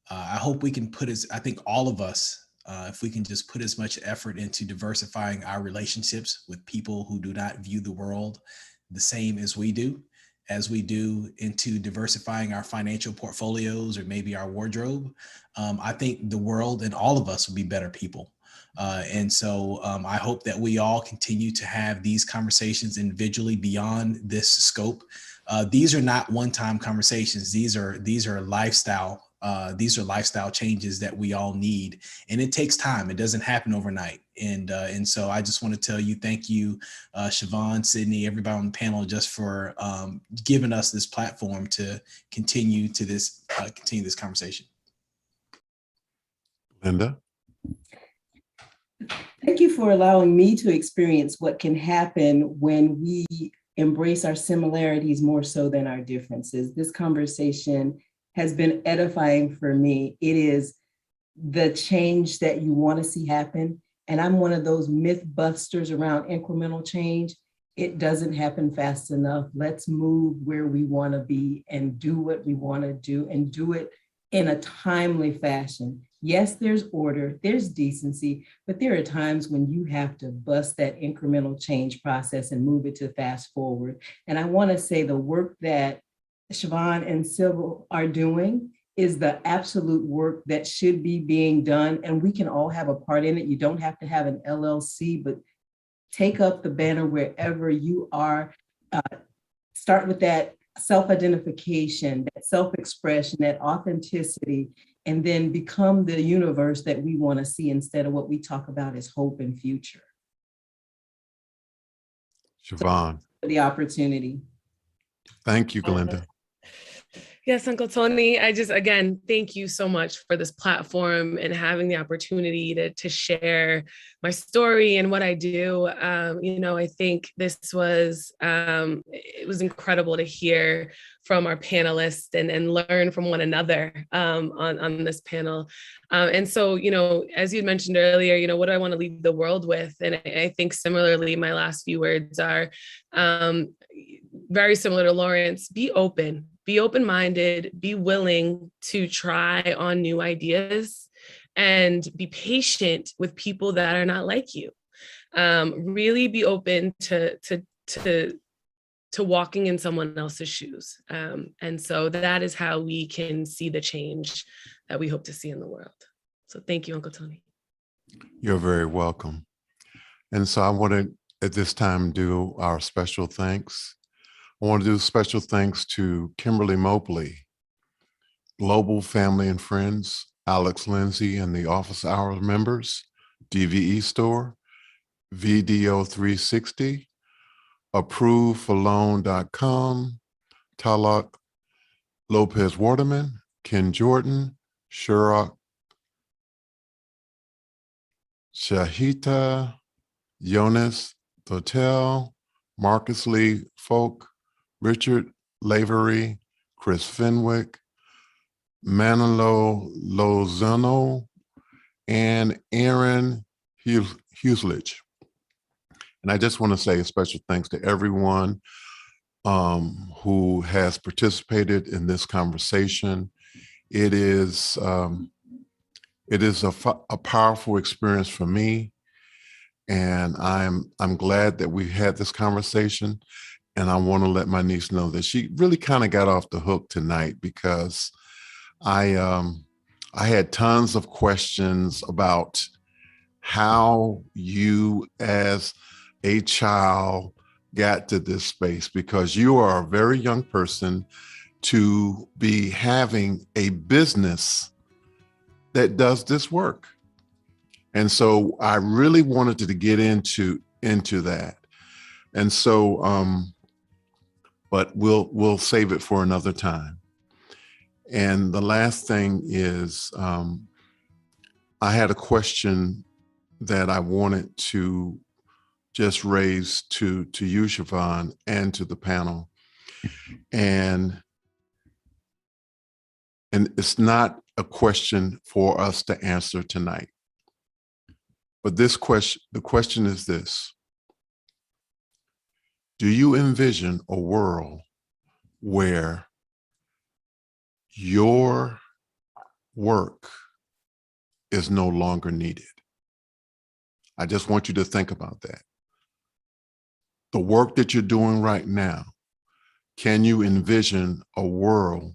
I hope we can I think all of us, if we can just put as much effort into diversifying our relationships with people who do not view the world the same as we do into diversifying our financial portfolios or maybe our wardrobe, I think the world and all of us will be better people. And so I hope that we all continue to have these conversations individually beyond this scope. These are not one-time conversations. These are lifestyle. These are lifestyle changes that we all need, and it takes time. It doesn't happen overnight. And so I just want to tell you, thank you, Chiavone, Sydney, everybody on the panel, just for giving us this platform to continue this conversation. Linda? Thank you for allowing me to experience what can happen when we embrace our similarities more so than our differences. This conversation has been edifying for me. It is the change that you want to see happen. And I'm one of those myth busters around incremental change. It doesn't happen fast enough. Let's move where we want to be and do what we want to do and do it in a timely fashion. Yes, there's order, there's decency, but there are times when you have to bust that incremental change process and move it to fast forward. And I want to say the work that Chiavone and Sybil are doing is the absolute work that should be being done. And we can all have a part in it. You don't have to have an LLC, but take up the banner wherever you are. Start with that self-identification, that self-expression, that authenticity, and then become the universe that we want to see instead of what we talk about as hope and future. Chiavone. So, the opportunity. Thank you, Glenda. Yes, Uncle Tony, I just, again, thank you so much for this platform and having the opportunity to share my story and what I do. I think this was, it was incredible to hear from our panelists and learn from one another on this panel. And so, as you mentioned earlier, what do I want to leave the world with? And I think similarly, my last few words are very similar to Laurence. Be open. Be open-minded, be willing to try on new ideas, and be patient with people that are not like you. Really be open to walking in someone else's shoes. And so that is how we can see the change that we hope to see in the world. So thank you, Uncle Tony. You're very welcome. And so I want to, at this time, do our special thanks. I want to do special thanks to Kimberly Mobley, Global Family and Friends, Alex Lindsay and the Office Hours members, DVE Store, VDO 360, ApproveForLoan.com, Talak Lopez Waterman, Ken Jordan, Shurak Shahita, Jonas Thotel, Marcus Lee Folk, Richard Lavery, Chris Fenwick, Manolo Lozano, and Aaron Huselich. And I just want to say a special thanks to everyone who has participated in this conversation. It is a powerful experience for me, and I'm glad that we had this conversation. And I want to let my niece know that she really kind of got off the hook tonight, because I had tons of questions about how you as a child got to this space, because you are a very young person to be having a business that does this work. And so I really wanted to get into that. And so, but we'll save it for another time. And the last thing is, I had a question that I wanted to just raise to you, Chiavone, and to the panel. And it's not a question for us to answer tonight. But the question is this: do you envision a world where your work is no longer needed? I just want you to think about that. The work that you're doing right now, can you envision a world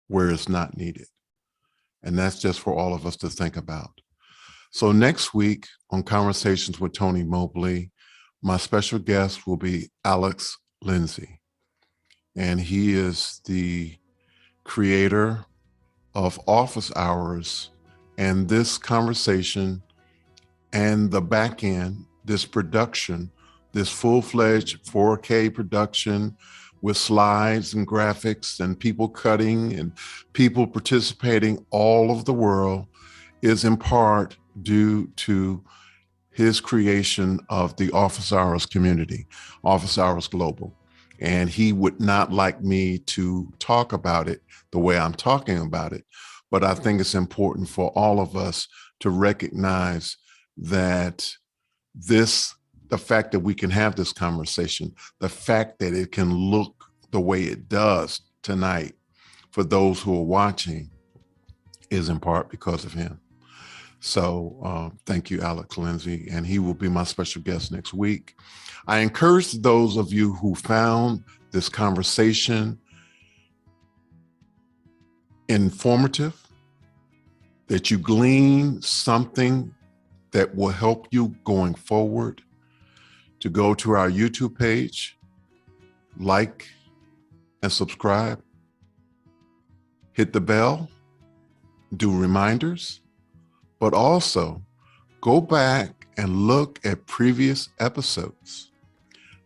where it's not needed? And that's just for all of us to think about. So next week on Conversations with Tony Mobley, my special guest will be Alex Lindsay. And he is the creator of Office Hours and this conversation and the back end, this production, this full-fledged 4K production with slides and graphics and people cutting and people participating all over the world is in part due to his creation of the Office Hours community, Office Hours Global. And he would not like me to talk about it the way I'm talking about it. But I think it's important for all of us to recognize that the fact that we can have this conversation, the fact that it can look the way it does tonight for those who are watching is in part because of him. So thank you, Alex Lindsay, and he will be my special guest next week. I encourage those of you who found this conversation informative, that you glean something that will help you going forward, to go to our YouTube page, like and subscribe, hit the bell, do reminders, but also go back and look at previous episodes.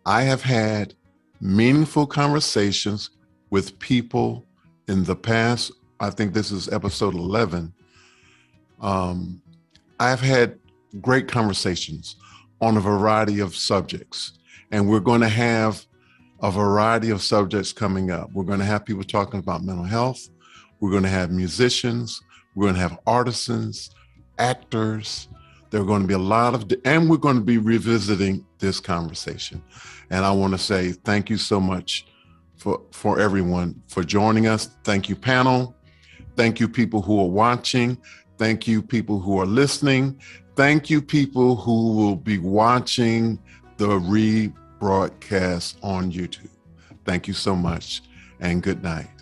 I have had meaningful conversations with people in the past. I think this is episode 11. I've had great conversations on a variety of subjects, and we're going to have a variety of subjects coming up. We're going to have people talking about mental health. We're going to have musicians. We're going to have artisans, actors. There are going to be a lot of, and we're going to be revisiting this conversation. And I want to say thank you so much for everyone for joining us. Thank you, panel. Thank you, people who are watching. Thank you, people who are listening. Thank you, people who will be watching the rebroadcast on YouTube. Thank you so much, and good night.